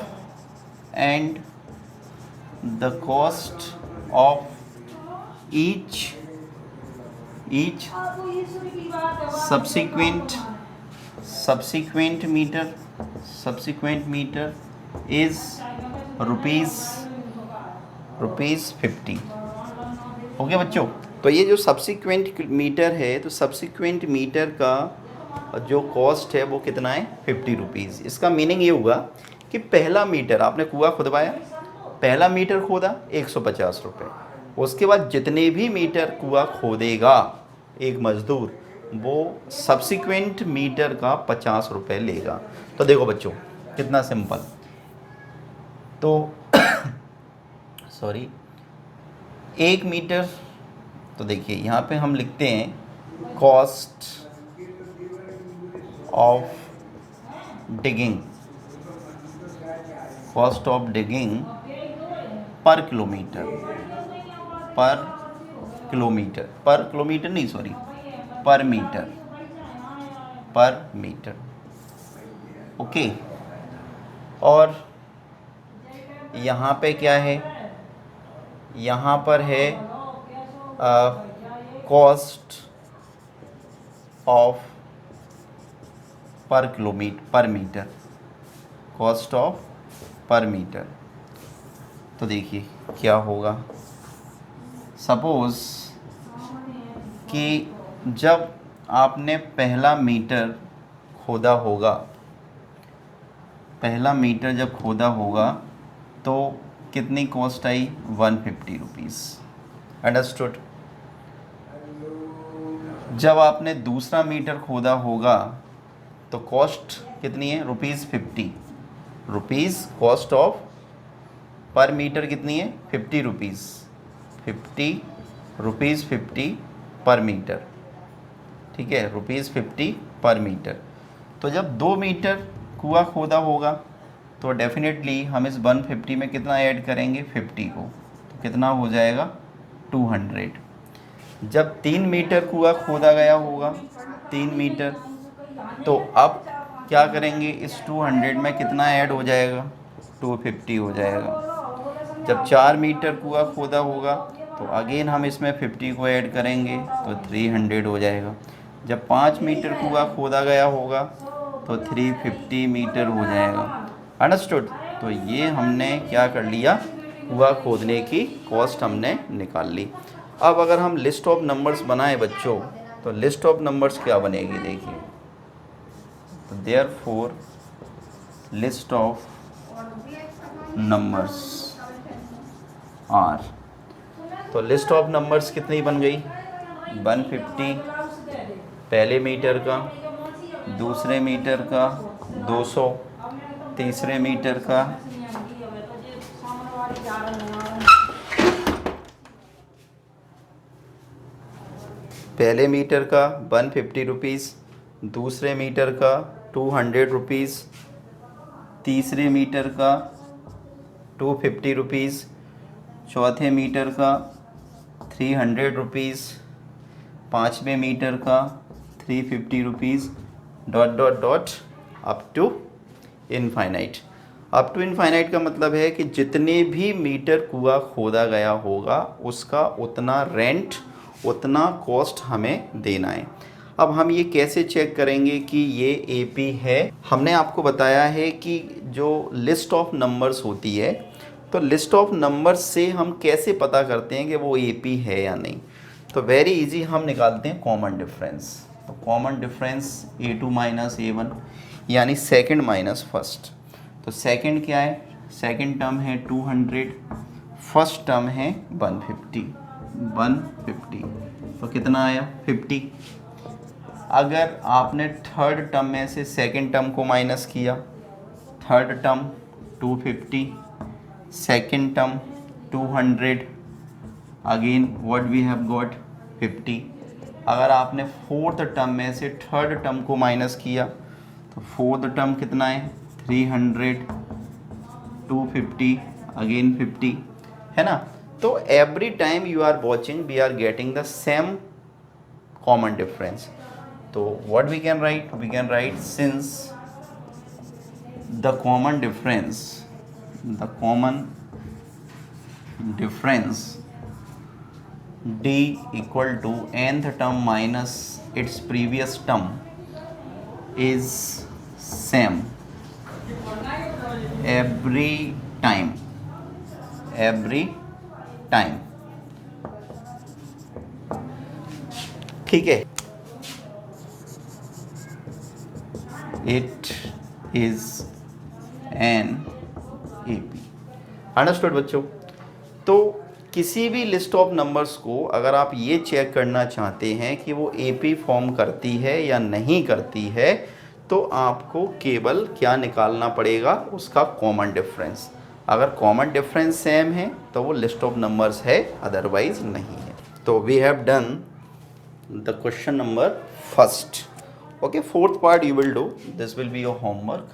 each subsequent meter is rupees 50. Okay बच्चों, तो ये जो subsequent metre है, तो subsequent metre का जो cost है वो कितना है, 50 रुपीज़। इसका मीनिंग ये हुआ कि पहला मीटर आपने कुआं खुदवाया, पहला मीटर खोदा 150 रुपये, उसके बाद जितने भी मीटर कुआं खोदेगा एक मज़दूर, वो सब्सिक्वेंट मीटर का 50 रुपये लेगा। तो देखो बच्चों कितना सिंपल। तो सॉरी, 1 मीटर, तो देखिए यहाँ पे हम लिखते हैं कॉस्ट ऑफ डिगिंग पर किलोमीटर पर मीटर। ओके, और यहाँ पे क्या है, यहाँ पर है कॉस्ट ऑफ पर मीटर, कॉस्ट ऑफ पर मीटर। तो देखिए क्या होगा, सपोज़ कि जब आपने पहला मीटर जब खोदा होगा तो कितनी कॉस्ट आई, 150 रुपीज़। अंडरस्टूड। जब आपने दूसरा मीटर खोदा होगा तो कॉस्ट कितनी है, रुपीज़ कॉस्ट ऑफ पर मीटर कितनी है, 50 पर मीटर। ठीक है, ₹50 पर मीटर। तो जब 2 मीटर कुआं खोदा होगा तो डेफिनेटली हम इस 150 में कितना ऐड करेंगे, 50 को, तो कितना हो जाएगा, 200। जब 3 मीटर कुआं खोदा गया होगा, 3 मीटर, तो अब क्या करेंगे, इस 200 में कितना ऐड हो जाएगा, 250 हो जाएगा। जब 4 मीटर कुआं खोदा होगा तो अगेन हम इसमें 50 को ऐड करेंगे तो 300 हो जाएगा। जब 5 मीटर कुआं खोदा गया होगा तो 350 मीटर हो जाएगा। अंडरस्टूड। तो ये हमने क्या कर लिया, कुआं खोदने की कॉस्ट हमने निकाल ली। अब अगर हम लिस्ट ऑफ नंबर्स बनाएं बच्चों, तो लिस्ट ऑफ नंबर्स क्या बनेगी, देखिए, तो therefore list of numbers are, तो लिस्ट ऑफ नंबर्स कितनी बन गई, 150 पहले मीटर का, दूसरे मीटर का 200, तीसरे मीटर का पहले मीटर का 150 रुपीज़, दूसरे मीटर का 200 रुपीज़, तीसरे मीटर का 250 रुपीज़, चौथे मीटर का 300 रुपीज़, पाँचवें मीटर का 350 rupees, dot dot dot up to infinite. Up to infinite का मतलब है कि जितने भी मीटर कुआं खोदा गया होगा उसका उतना रेंट, उतना कॉस्ट हमें देना है। अब हम ये कैसे चेक करेंगे कि ये एपी है, हमने आपको बताया है कि जो लिस्ट ऑफ नंबर्स होती है, तो लिस्ट ऑफ नंबर्स से हम कैसे पता करते हैं कि वो एपी है या नहीं। तो वेरी इजी, हम निकालते हैं कॉमन डिफरेंस। तो common difference A2 minus A1 यानी सेकंड माइनस फर्स्ट। तो सेकंड क्या है, सेकंड टर्म है 200, फर्स्ट टर्म है 150। तो कितना आया, 50। अगर आपने थर्ड टर्म में से सेकंड टर्म को माइनस किया, third term 250, second term 200, again what we have got 50। अगर आपने फोर्थ टर्म में से थर्ड टर्म को माइनस किया तो फोर्थ टर्म कितना है 300, 250, अगेन 50, है ना। तो every time you are watching we are getting the same common difference. तो what we can write since the common difference d equal to nth term minus its previous term is same every time ठीक है। it is an AP। Understood बच्चों। तो किसी भी list of numbers को अगर आप ये चेक करना चाहते हैं कि वो एपी फॉर्म करती है या नहीं करती है तो आपको केवल क्या निकालना पड़ेगा, उसका कॉमन डिफरेंस। अगर कॉमन डिफरेंस सेम है तो वो लिस्ट ऑफ नंबर्स है, अदरवाइज नहीं है। तो we have done the question number first. Okay, fourth part you will do, this will be your homework.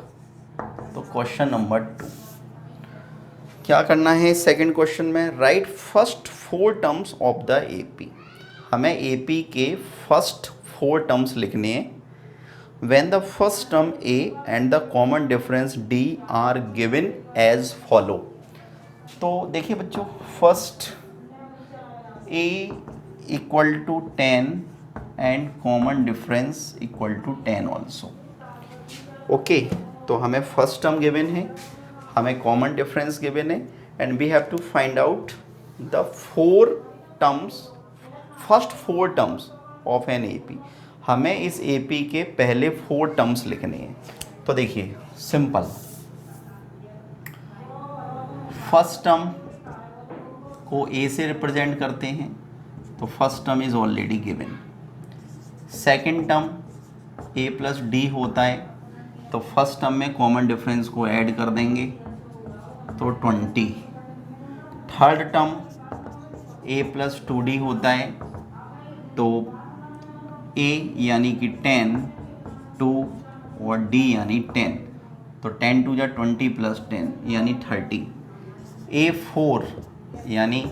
तो क्वेश्चन नंबर 2 क्या करना है सेकंड क्वेश्चन में, right first 4 terms of the AP. हमें एपी के फर्स्ट 4 टर्म्स लिखने हैं। When the first term a and the common difference d are given as follow. तो देखिए बच्चों, first a equal to 10 and common difference equal to 10 also. Okay, तो हमें first term given है, हमें कॉमन डिफरेंस गिवन है and we have to find out the 4 terms, first 4 terms of an AP. हमें इस एपी के पहले 4 terms लिखने हैं। तो देखिए सिंपल, फर्स्ट टर्म को ए से रिप्रेजेंट करते हैं तो first term is already given. Second term A plus D होता है तो फर्स्ट टर्म में कॉमन डिफरेंस को ऐड कर देंगे तो 20। थर्ड टर्म ए प्लस 2d होता है तो a यानी कि 10, 2 और d यानी 10, तो 10 2 जा 20 प्लस 10 यानी 30। A4 यानी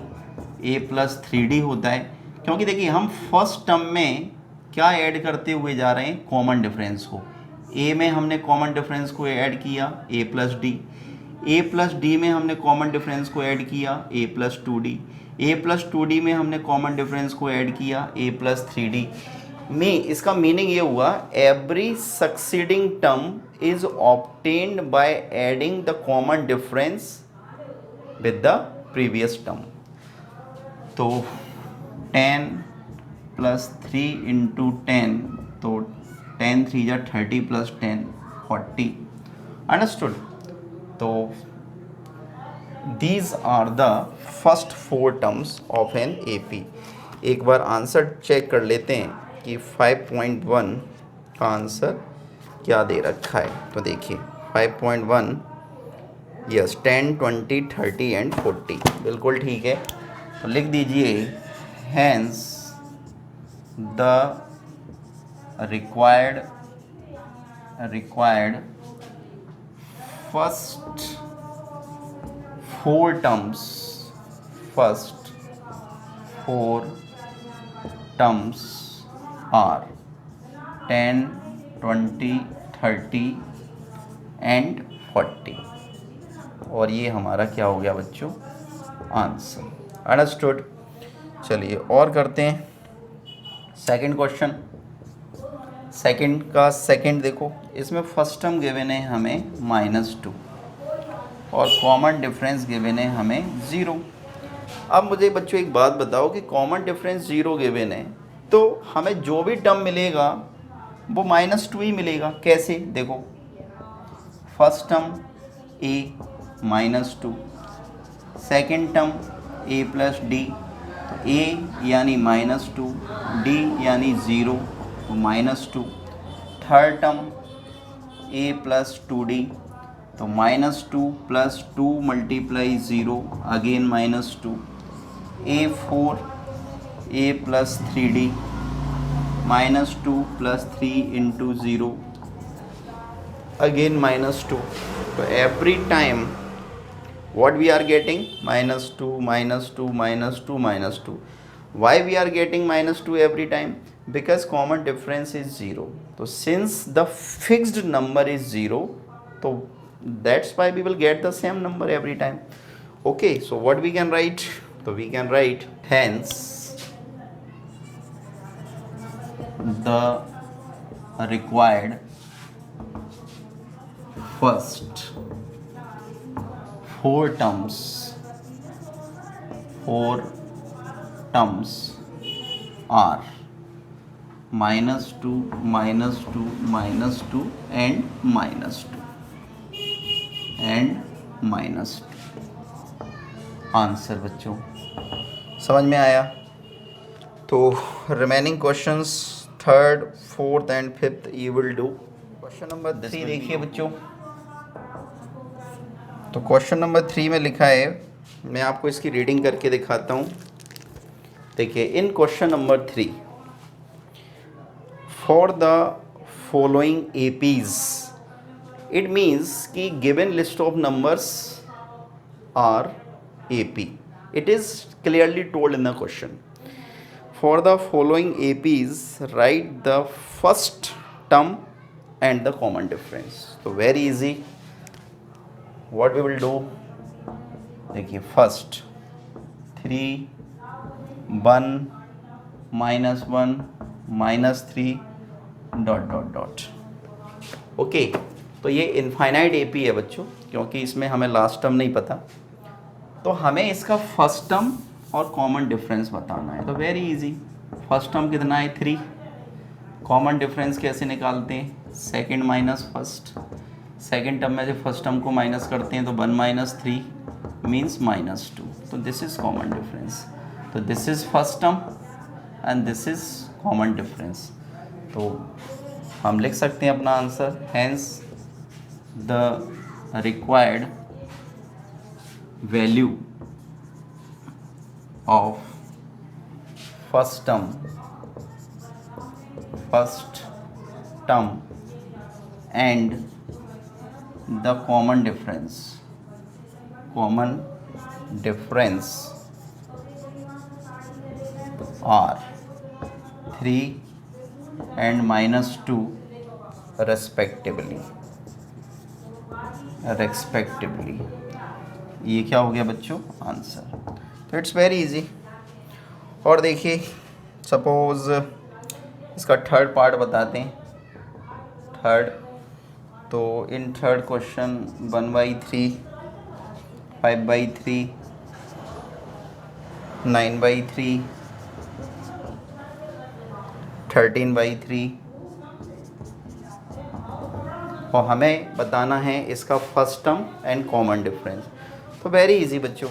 a प्लस 3d होता है, क्योंकि देखिए हम फर्स्ट टर्म में क्या ऐड करते हुए जा रहे हैं, कॉमन डिफरेंस को। a में हमने कॉमन डिफरेंस को ऐड किया a plus D, a plus D में हमने कॉमन डिफरेंस को ऐड किया a plus 2d, a plus 2d में हमने कॉमन डिफरेंस को ऐड किया a प्लस 3d में। इसका मीनिंग ये हुआ every succeeding term is obtained by adding the common difference with the previous term. तो 10 प्लस 3 इंटू 10, तो 10 3 जा 30 प्लस 10 40। अंडरस्टूड। तो these are the first 4 terms of an AP. एक बार आंसर चेक कर लेते हैं कि 5.1 का आंसर क्या दे रखा है। तो देखिए 5.1 यस 10 20 30 एंड 40 बिल्कुल ठीक है। तो लिख दीजिए hence the required first 4 terms are 10 20 30 and 40 और ये हमारा क्या हो गया बच्चों, आंसर। अंडरस्टूड। चलिए और करते हैं सेकंड क्वेश्चन। सेकंड का सेकंड देखो, इसमें फर्स्ट टर्म गिवन है हमें -2 और कॉमन डिफरेंस गिवन है हमें 0। अब मुझे बच्चों एक बात बताओ कि कॉमन डिफरेंस 0 गिवन है तो हमें जो भी टर्म मिलेगा वो -2 ही मिलेगा। कैसे, देखो first term a -2, second term a plus D, तो a यानी -2, d यानी 0 तो -2। Third term a plus 2d, तो -2 plus 2 multiply 0 again -2। A4 a plus 3d, -2 + 3 × 0 again -2. So every time what we are getting? -2, -2, -2, -2. Why we are getting -2 every time? Because common difference is 0. So since the fixed number is 0, so that's why we will get the same number every time. Okay, so what we can write? So we can write, hence the required first 4 terms are -2, -2, -2 and -2 and -2. Answer बच्चों समझ में आया? तो remaining questions 3rd, 4th and 5th you will do. Question number 3 देखिए बच्चों. तो question number 3 में लिखा है, मैं आपको इसकी रीडिंग करके दिखाता हूँ. देखिए, in question number 3 for the following APs, it means कि given list of numbers are AP. It is clearly told in the question. For the following APs, write the first term and the common difference. So very easy. What we will do? देखिए, first 3, 1, -1, -3 ... okay, तो ये infinite AP है बच्चों, क्योंकि इसमें हमें last term नहीं पता, तो हमें इसका फर्स्ट टर्म और कॉमन डिफरेंस बताना है. तो वेरी इजी. फर्स्ट टर्म कितना है? 3. कॉमन डिफरेंस कैसे निकालते हैं? Second minus first. Second term में से फर्स्ट टर्म को माइनस करते हैं तो 1 - 3 मीन्स -2. तो दिस इज कॉमन डिफरेंस. तो this is first term and this is common difference. तो हम लिख सकते हैं अपना answer, hence the required value of first term and the common difference are 3 and -2 respectively. ये क्या हो गया बच्चों? आंसर. तो इट्स वेरी इजी. और देखिए, सपोज इसका थर्ड पार्ट बताते हैं. थर्ड, तो इन थर्ड क्वेश्चन 1/3, 5/3, 9/3, 13/3, और हमें बताना है इसका first term and common difference. तो वेरी इजी बच्चों.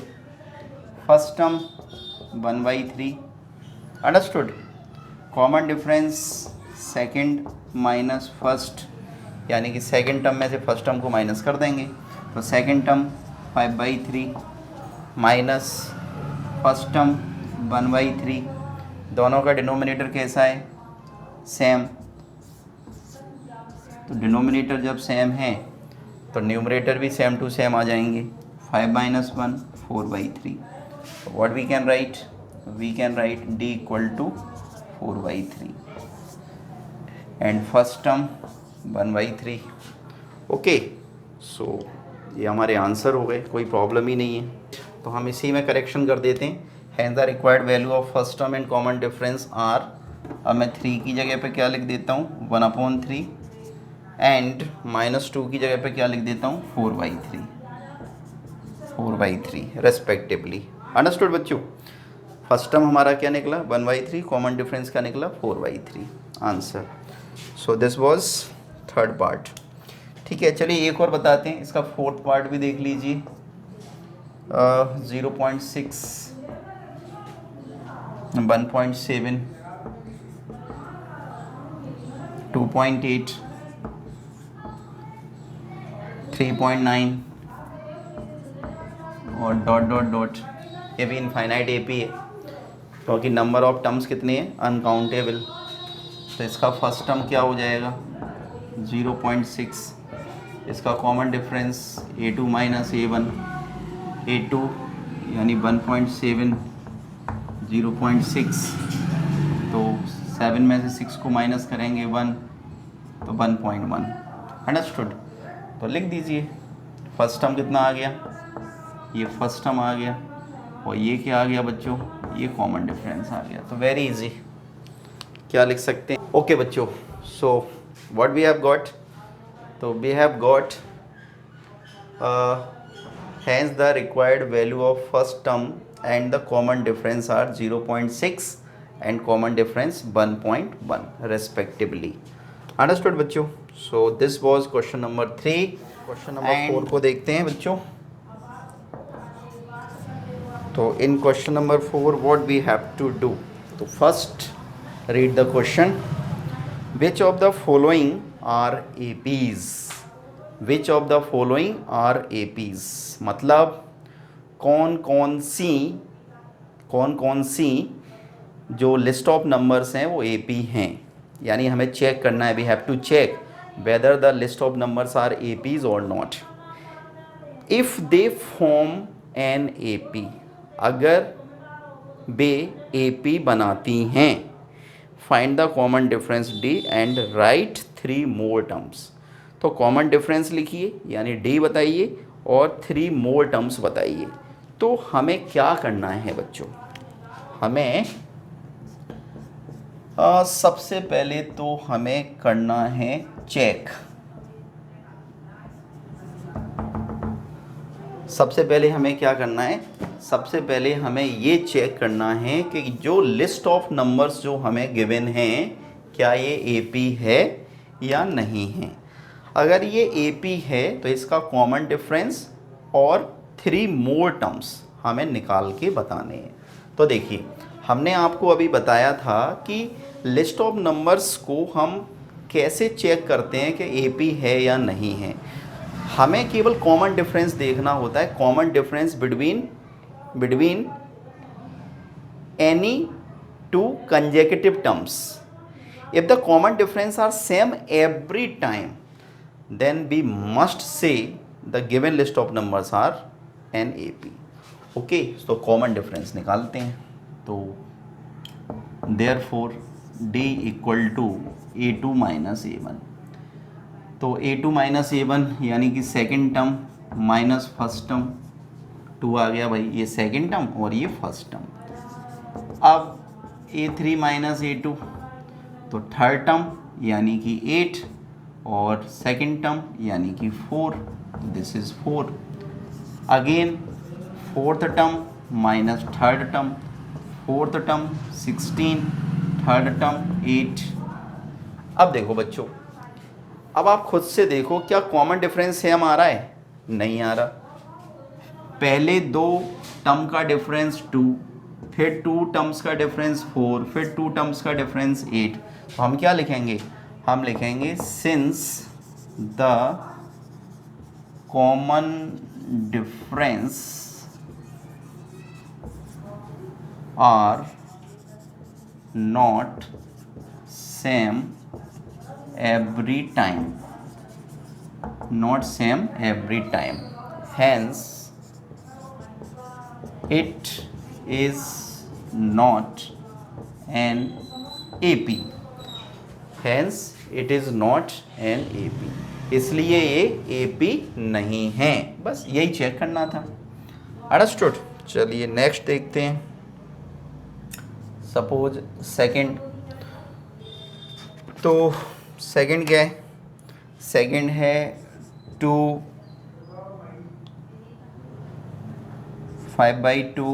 First term 1/3, understood. Common difference second minus first, यानी कि सेकंड टर्म में से फर्स्ट टर्म को माइनस कर देंगे. तो second term 5/3 minus first term 1/3. दोनों का डिनोमिनेटर कैसा है? सेम. तो डिनोमिनेटर जब सेम है तो न्यूमरेटर भी सेम टू सेम आ जाएंगे. 5 - 1 4/3. What we can write? We can write D = 4/3 and first term 1/3. Okay, सो ये हमारे आंसर हो गए, कोई प्रॉब्लम ही नहीं है. तो हम इसी में करेक्शन कर देते हैं. Hence the required value of first term and common difference are. अब मैं 3 की जगह पे क्या लिख देता हूँ? 1/3 एंड -2 की जगह पे क्या लिख देता हूँ? 4/3 रेस्पेक्टिवली. अंडरस्टूड बच्चों? फर्स्ट टर्म हमारा क्या निकला? 1/3. कॉमन डिफरेंस का निकला 4/3. Answer. So this was third part. ठीक है, चलिए एक और बताते हैं. इसका फोर्थ पार्ट भी देख लीजिए. 0.6, 1.7, 2.8, 3.9 और ... ये भी इनफाइनाइट AP है, क्योंकि नंबर ऑफ टर्म्स कितने हैं? अनकाउंटेबल. तो इसका फर्स्ट टर्म क्या हो जाएगा 0.6, इसका common difference A2 minus A1, A2 यानी 1.7, 0.6, तो 7 में से 6 को माइनस करेंगे 1, तो 1.1। अंडरस्टूड। तो लिख दीजिए फर्स्ट टर्म कितना आ गया, ये फर्स्ट टर्म आ गया, और ये क्या आ गया बच्चों, ये कॉमन डिफरेंस आ गया। तो वेरी इजी, क्या लिख सकते हैं। ओके बच्चों, so what we have got, तो we have got hence the required value of first term and the common difference are 0.6 and common difference 1.1 respectively. Understood बच्चों? So this was question number 3. Question number 4 को देखते हैं बच्चों। तो in question number 4 what we have to do, तो first read the question, which of the following are APs, which of the following are APs, मतलब कौन कौन सी जो लिस्ट ऑफ नंबर्स हैं वो AP हैं, यानी हमें चेक करना है, we have to check whether the list of numbers are APs और not. If they form an AP, अगर वे AP बनाती हैं, find the common difference D and write 3 more terms. तो कॉमन डिफरेंस लिखिए यानी D बताइए और 3 मोर टर्म्स बताइए। तो हमें क्या करना है बच्चों, हमें सबसे पहले तो हमें करना है चेक। सबसे पहले हमें क्या करना है, सबसे पहले हमें ये चेक करना है कि जो लिस्ट ऑफ नंबर्स जो हमें गिवन हैं क्या ये AP है या नहीं है। अगर ये AP है तो इसका कॉमन डिफरेंस और 3 मोर टर्म्स हमें निकाल के बताने हैं। तो देखिए हमने आपको अभी बताया था कि लिस्ट ऑफ नंबर्स को हम कैसे चेक करते हैं कि AP है या नहीं है। हमें केवल कॉमन डिफरेंस देखना होता है, common difference between any 2 consecutive terms. If the common difference are same every time, then we must say the given list of numbers are an AP. Okay, so common difference निकालते हैं। तो therefore D equal to A2 minus A1। तो A2 minus A1 यानी कि second term minus first term, 2 आ गया भाई, ये second term और ये फर्स्ट टर्म। अब A3 माइनस A2, तो थर्ड टर्म यानी कि 8 और सेकेंड टर्म यानी कि 4, this is 4। Again fourth term minus third term, fourth term 16, third term 8। अब देखो बच्चों, अब आप खुद से देखो क्या कॉमन डिफरेंस सेम आ रहा है, नहीं आ रहा। पहले 2 टर्म का डिफरेंस 2, फिर 2 टर्म्स का डिफरेंस 4, फिर 2 टर्म्स का डिफरेंस 8। तो हम क्या लिखेंगे, हम लिखेंगे since the common difference are not same every time, not same every time, hence it is not an AP, hence it is not an AP, इसलिए ये AP नहीं है। बस यही चेक करना था। अंडरस्टूड। चलिए नेक्स्ट देखते हैं। सपोज सेकंड, तो सेकंड क्या है, सेकंड है 2, 5/2,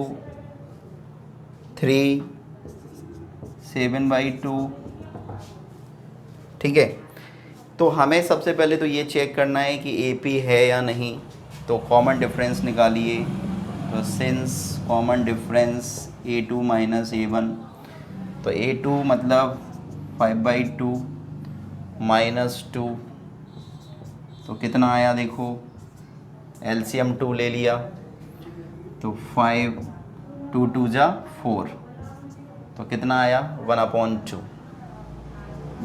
3, 7/2। ठीक है, तो हमें सबसे पहले तो ये चेक करना है कि AP है या नहीं। तो कॉमन डिफरेंस निकालिए, तो since common difference A2 minus A1, तो A2 मतलब 5/2 माइनस 2, तो कितना आया देखो, LCM 2 ले लिया, तो 5, 2 2 जा 4, तो कितना आया 1/2।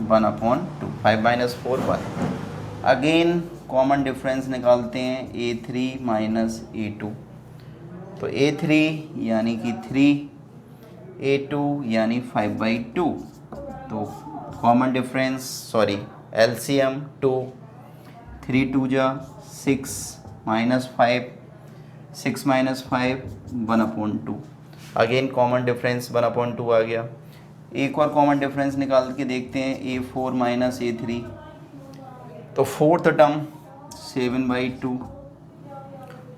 1/2, 5 माइनस 4 1। अगेन कॉमन डिफरेंस निकालते हैं, A3 माइनस A2, तो A3 यानी कि 3, A2 यानी 5/2, तो कॉमन डिफरेंस सॉरी LCM 2, 3 2 जा 6 minus 5, 6 minus 5 1/2। Again common difference 1/2 आ गया। एक और कॉमन डिफरेंस निकाल के देखते हैं, A4 माइनस A3, तो fourth term 7/2,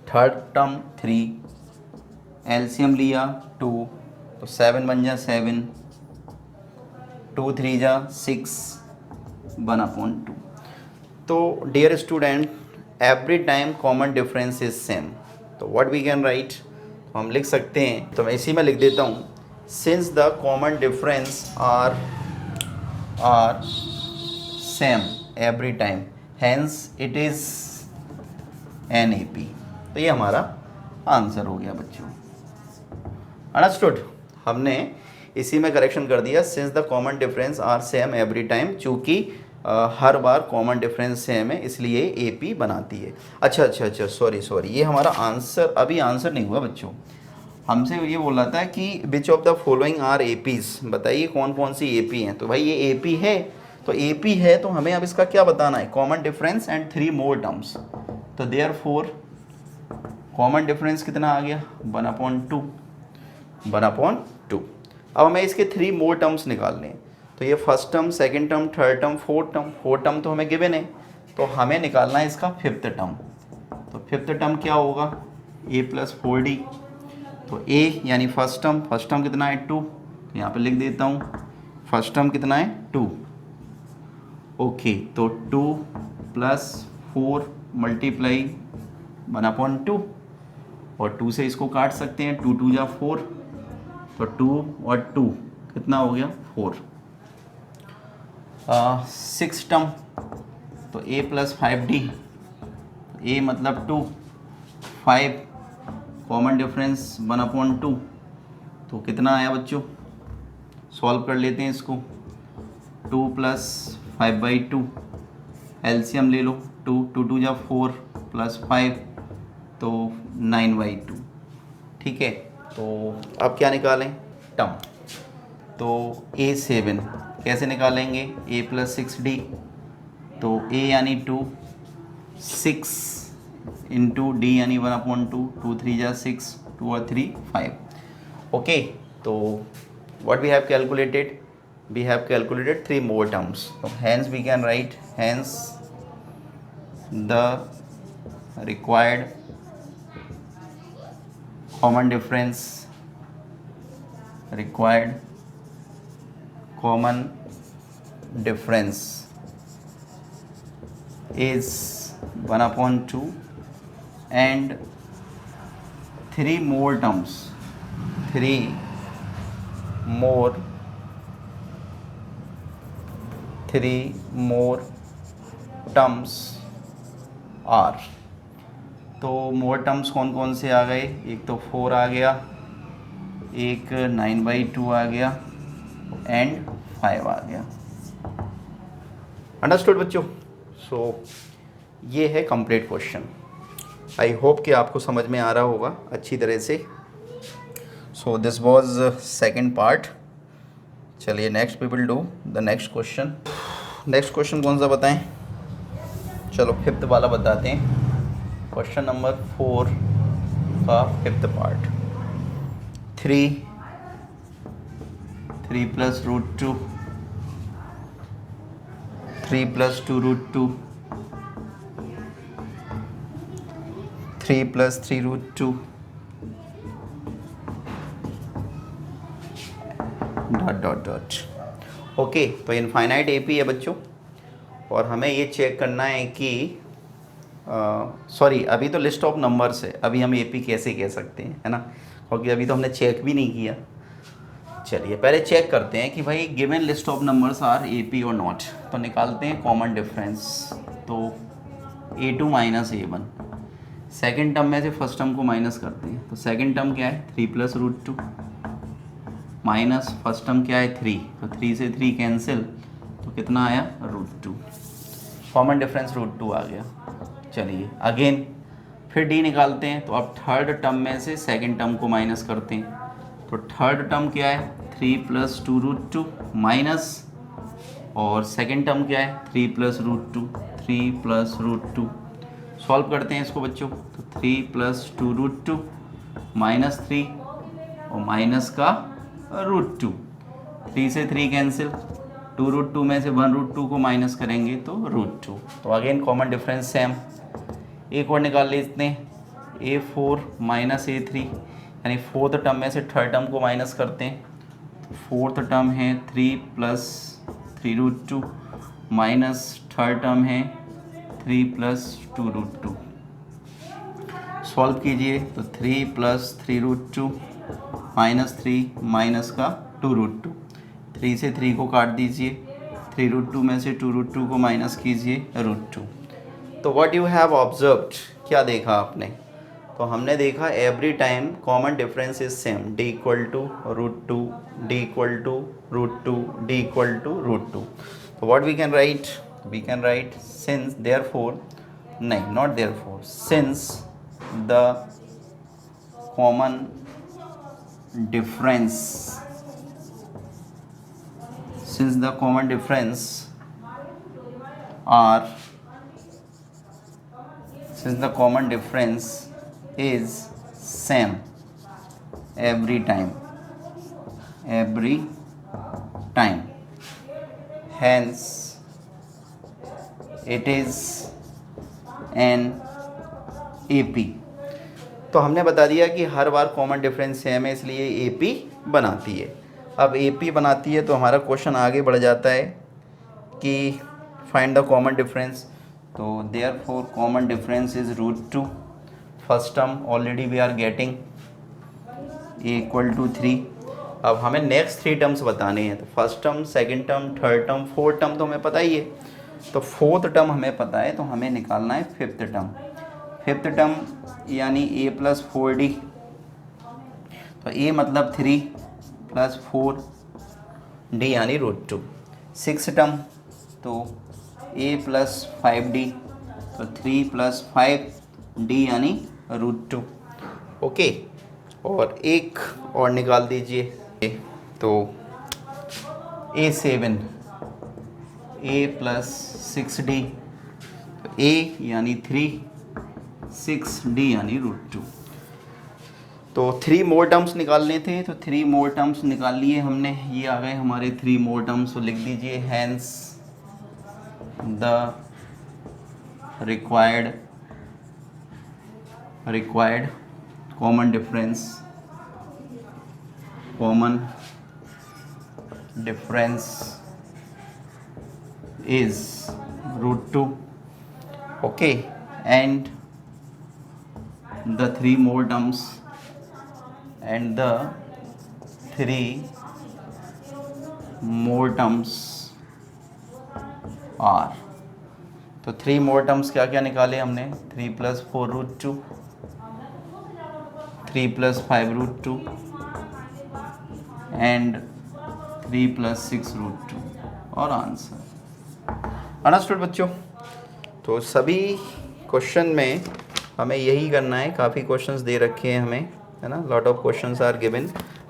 third term 3, LCM लिया 2, तो 7 बन जा 7, 2 3 जा 6 1/2। तो dear student, every time common difference is same, तो व्हाट वी कैन राइट, तो हम लिख सकते हैं, तो मैं इसी में लिख देता हूँ, since the common difference are same every time, hence it is an A P. तो ये हमारा आंसर हो गया बच्चों, अंडरस्टूड। हमने इसी में करेक्शन कर दिया, since the common difference are same every time, चूँकि हर बार कॉमन डिफरेंस सेम है इसलिए ए पी बनाती है। अच्छा सॉरी, ये हमारा आंसर अभी आंसर नहीं हुआ बच्चों। हमसे ये बोल रहा था कि which of the following are A Ps, बताइए कौन कौन सी ए पी हैं। तो भाई ये ए पी है, तो ए पी है तो हमें अब इसका क्या बताना है, common difference and 3 more terms. तो देयरफॉर कॉमन डिफरेंस कितना आ गया, 1/2। अब हमें इसके 3 मोर टर्म्स निकालने हैं, तो ये first term, second term, third term, fourth term तो हमें गिवन है, तो हमें निकालना है इसका फिफ्थ टर्म। तो फिफ्थ टर्म क्या होगा, a + 4d, तो a यानी फर्स्ट टर्म कितना है 2, तो यहाँ पे लिख देता हूँ, फर्स्ट टर्म कितना है 2, ओके, तो 2 + 4 मल्टीप्लाई 1/2, और 2 से इसको काट सकते हैं, 2 2 जा 4, तो 2 और 2 कितना हो गया 4। सिक्स टर्म, तो a + 5d, a मतलब 2, 5, कॉमन डिफरेंस 1/2, तो कितना आया बच्चों, सॉल्व कर लेते हैं इसको, 2 + 5/2, एलसीएम ले लो, 2 2 2 जा 4 + 5, तो 9/2, ठीक है। तो अब क्या निकालें, टर्म, तो A7 कैसे निकालेंगे, a + 6d, तो a यानी 2, 6 इंटू d यानी 1/2, 2 3 जा 6, 2 और 3 5, ओके। तो what we have calculated, we have calculated 3 more terms, so hence we can write, hence the required common difference, required common difference is 1/2 and 3 more terms, 3 more terms are, तो मोर terms कौन कौन से आ गए, एक तो 4 आ गया, एक 9/2 आ गया एंड 5 आ गया, अंडरस्टूड बच्चों। सो ये है कंप्लीट क्वेश्चन, आई होप कि आपको समझ में आ रहा होगा अच्छी तरह से। So this was second part, चलिए next we will do the next question. Next question कौन सा बताएं, चलो फिफ्थ वाला बताते हैं, क्वेश्चन नंबर 4 का फिफ्थ पार्ट। 3 + √2, 3 + 2√2, 3 + 3√2 डॉट। ओके, तो इनफाइनाइट एपी है बच्चों, और हमें ये चेक करना है कि सॉरी अभी तो लिस्ट ऑफ नंबर्स है, अभी हम एपी कैसे कह सकते हैं, है ना, क्योंकि अभी तो हमने चेक भी नहीं किया। चलिए पहले चेक करते हैं कि भाई given list of numbers are AP और नॉट, तो निकालते हैं कॉमन डिफरेंस। तो A2 - A1, सेकेंड टर्म में से फर्स्ट टर्म को माइनस करते हैं, तो सेकेंड टर्म क्या है 3 + √2 माइनस फर्स्ट टर्म क्या है 3, तो 3 से 3 कैंसिल, तो कितना आया √2, कॉमन डिफरेंस √2 आ गया। चलिए अगेन फिर डी निकालते हैं। तो अब थर्ड टर्म में से सेकंड टर्म को माइनस करते हैं। तो थर्ड टर्म क्या है 3 + 2√2 माइनस, और सेकंड टर्म क्या है 3 + √2, 3 + √2। सॉल्व करते हैं इसको बच्चों। तो 3 + 2√2 -3 और माइनस का √2, 3 से 3 कैंसिल, 2√2 में से 1√2 को माइनस करेंगे तो √2। तो अगेन कॉमन डिफरेंस सेम। एक और निकाल लेते हैं, A4 - A3, यानी फोर्थ टर्म में से थर्ड टर्म को माइनस करते हैं। तो फोर्थ टर्म है 3 + 3√2 माइनस थर्ड टर्म है 3 + 2√2। सॉल्व कीजिए। तो 3 + 3√2 -3 माइनस का 2√2, 3 से 3 को काट दीजिए, 3√2 में से 2√2 को माइनस कीजिए √2। तो व्हाट यू हैव ऑब्जर्व्ड, क्या देखा आपने? तो हमने देखा every time common difference is same, d = √2, d = √2, d = √2। तो what we can write? We can write since therefore, नहीं not therefore, since the common difference, since the common difference are, since the common difference is same every time, hence it is an AP। तो हमने बता दिया कि हर बार common difference same है, इसलिए AP बनाती है। अब AP बनाती है तो हमारा क्वेश्चन आगे बढ़ जाता है कि फाइंड द कॉमन डिफरेंस। तो therefore common difference is √2। First term already we are getting, A = 3। अब हमें नेक्स्ट 3 टर्म्स बताने हैं। तो first term, second term, third term, fourth term तो हमें पता ही है। तो फोर्थ टर्म हमें पता है, तो हमें निकालना है फिफ्थ टर्म। फिफ्थ टर्म यानी A + 4D। तो A मतलब 3 + 4D यानी √2। सिक्स टर्म तो A + 5D, तो 3 + 5D यानी √2। ओके, और एक और निकाल दीजिए। तो A7, A + 6D, तो A यानी 3, 6D यानी √2। तो 3 मोर टर्म्स निकालने थे, तो 3 मोर टर्म्स निकाल लिए हमने। ये आ गए हमारे 3 मोर टर्म्स। तो लिख दीजिए hence the required common difference is √2। okay, and the 3 more terms are, तो 3 मोर टर्म्स क्या क्या निकाले हमने? 3 + 4√2, 3 + 5√2 एंड 3 + 6√2 और आंसर। अंडरस्टूड बच्चों? तो सभी क्वेश्चन में हमें यही करना है। काफ़ी क्वेश्चंस दे रखे हैं हमें, है ना, lot of questions are given,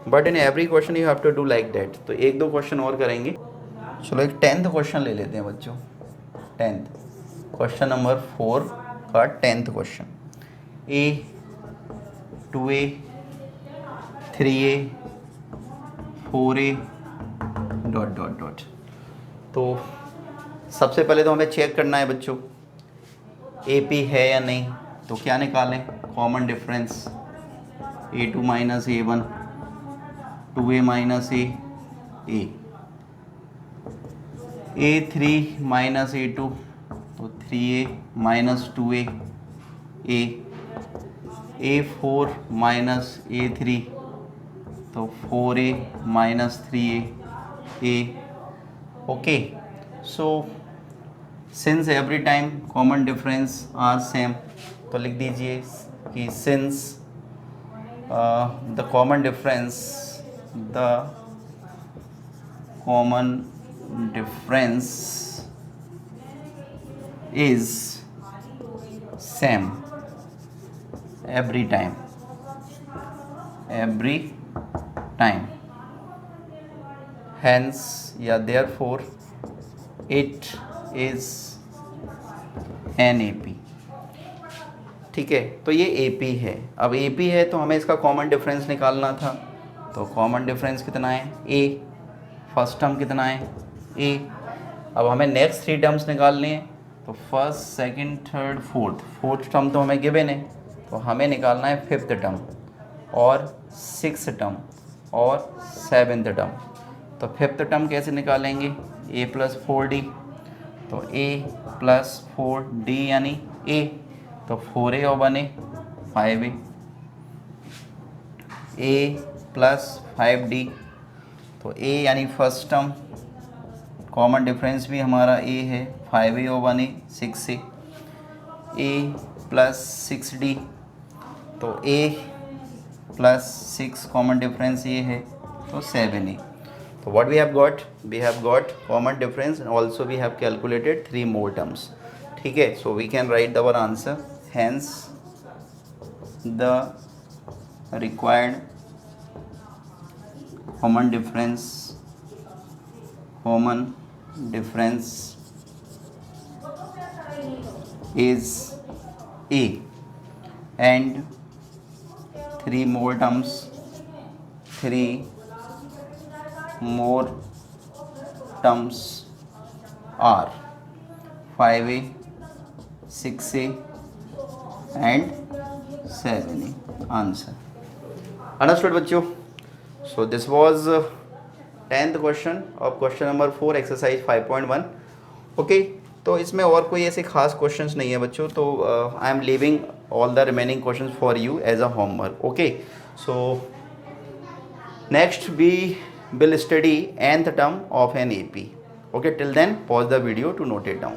but in every question you have to do like that. तो एक दो क्वेश्चन और करेंगे। चलो एक 10th क्वेश्चन ले लेते हैं बच्चों। 10th क्वेश्चन नंबर 4 का 10th question. A 2A 3A 4A ... तो सबसे पहले तो हमें चेक करना है बच्चों AP है या नहीं। तो क्या निकालें? Common difference A2 - A1, 2A - A, A3 - A2, तो 3A - 2A, A4 - A3, तो 4A - 3A। Okay, so since every time common difference are same, तो लिख दीजिए कि since the common difference is same every time, hence या therefore it is an AP। ठीक है, तो ये AP है। अब AP है तो हमें इसका कॉमन डिफरेंस निकालना था, तो कॉमन डिफरेंस कितना है A, फर्स्ट टर्म कितना है A। अब हमें नेक्स्ट 3 टर्म्स निकालने हैं, तो first second third fourth term तो हमें गिवन है, तो हमें निकालना है फिफ्थ टर्म और सिक्स टर्म और सेवेंथ टर्म। तो फिफ्थ टर्म कैसे निकालेंगे, A + 4D, तो A + 4D यानी A, तो 4A और 1A 5A, A + 5D, तो A यानी फर्स्ट टर्म, कॉमन डिफरेंस भी हमारा A है, 5A और 1A 6A, A + 6D, तो A + 6 कॉमन डिफरेंस ये है, तो 7A। तो what we have got common difference and also we have calculated 3 more terms। ठीक है, so we can write our answer, hence the required common difference is A, and 3 more terms are 5A, 6A and 7A। Answer understood बच्चों। So this was 10th question of question number 4 exercise 5.1। Okay, तो इसमें और कोई ऐसे खास questions नहीं है बच्चों, तो I am leaving all the remaining questions for you as a homework. Okay, so next we will study nth term of an AP। Okay, till then pause the video to note it down।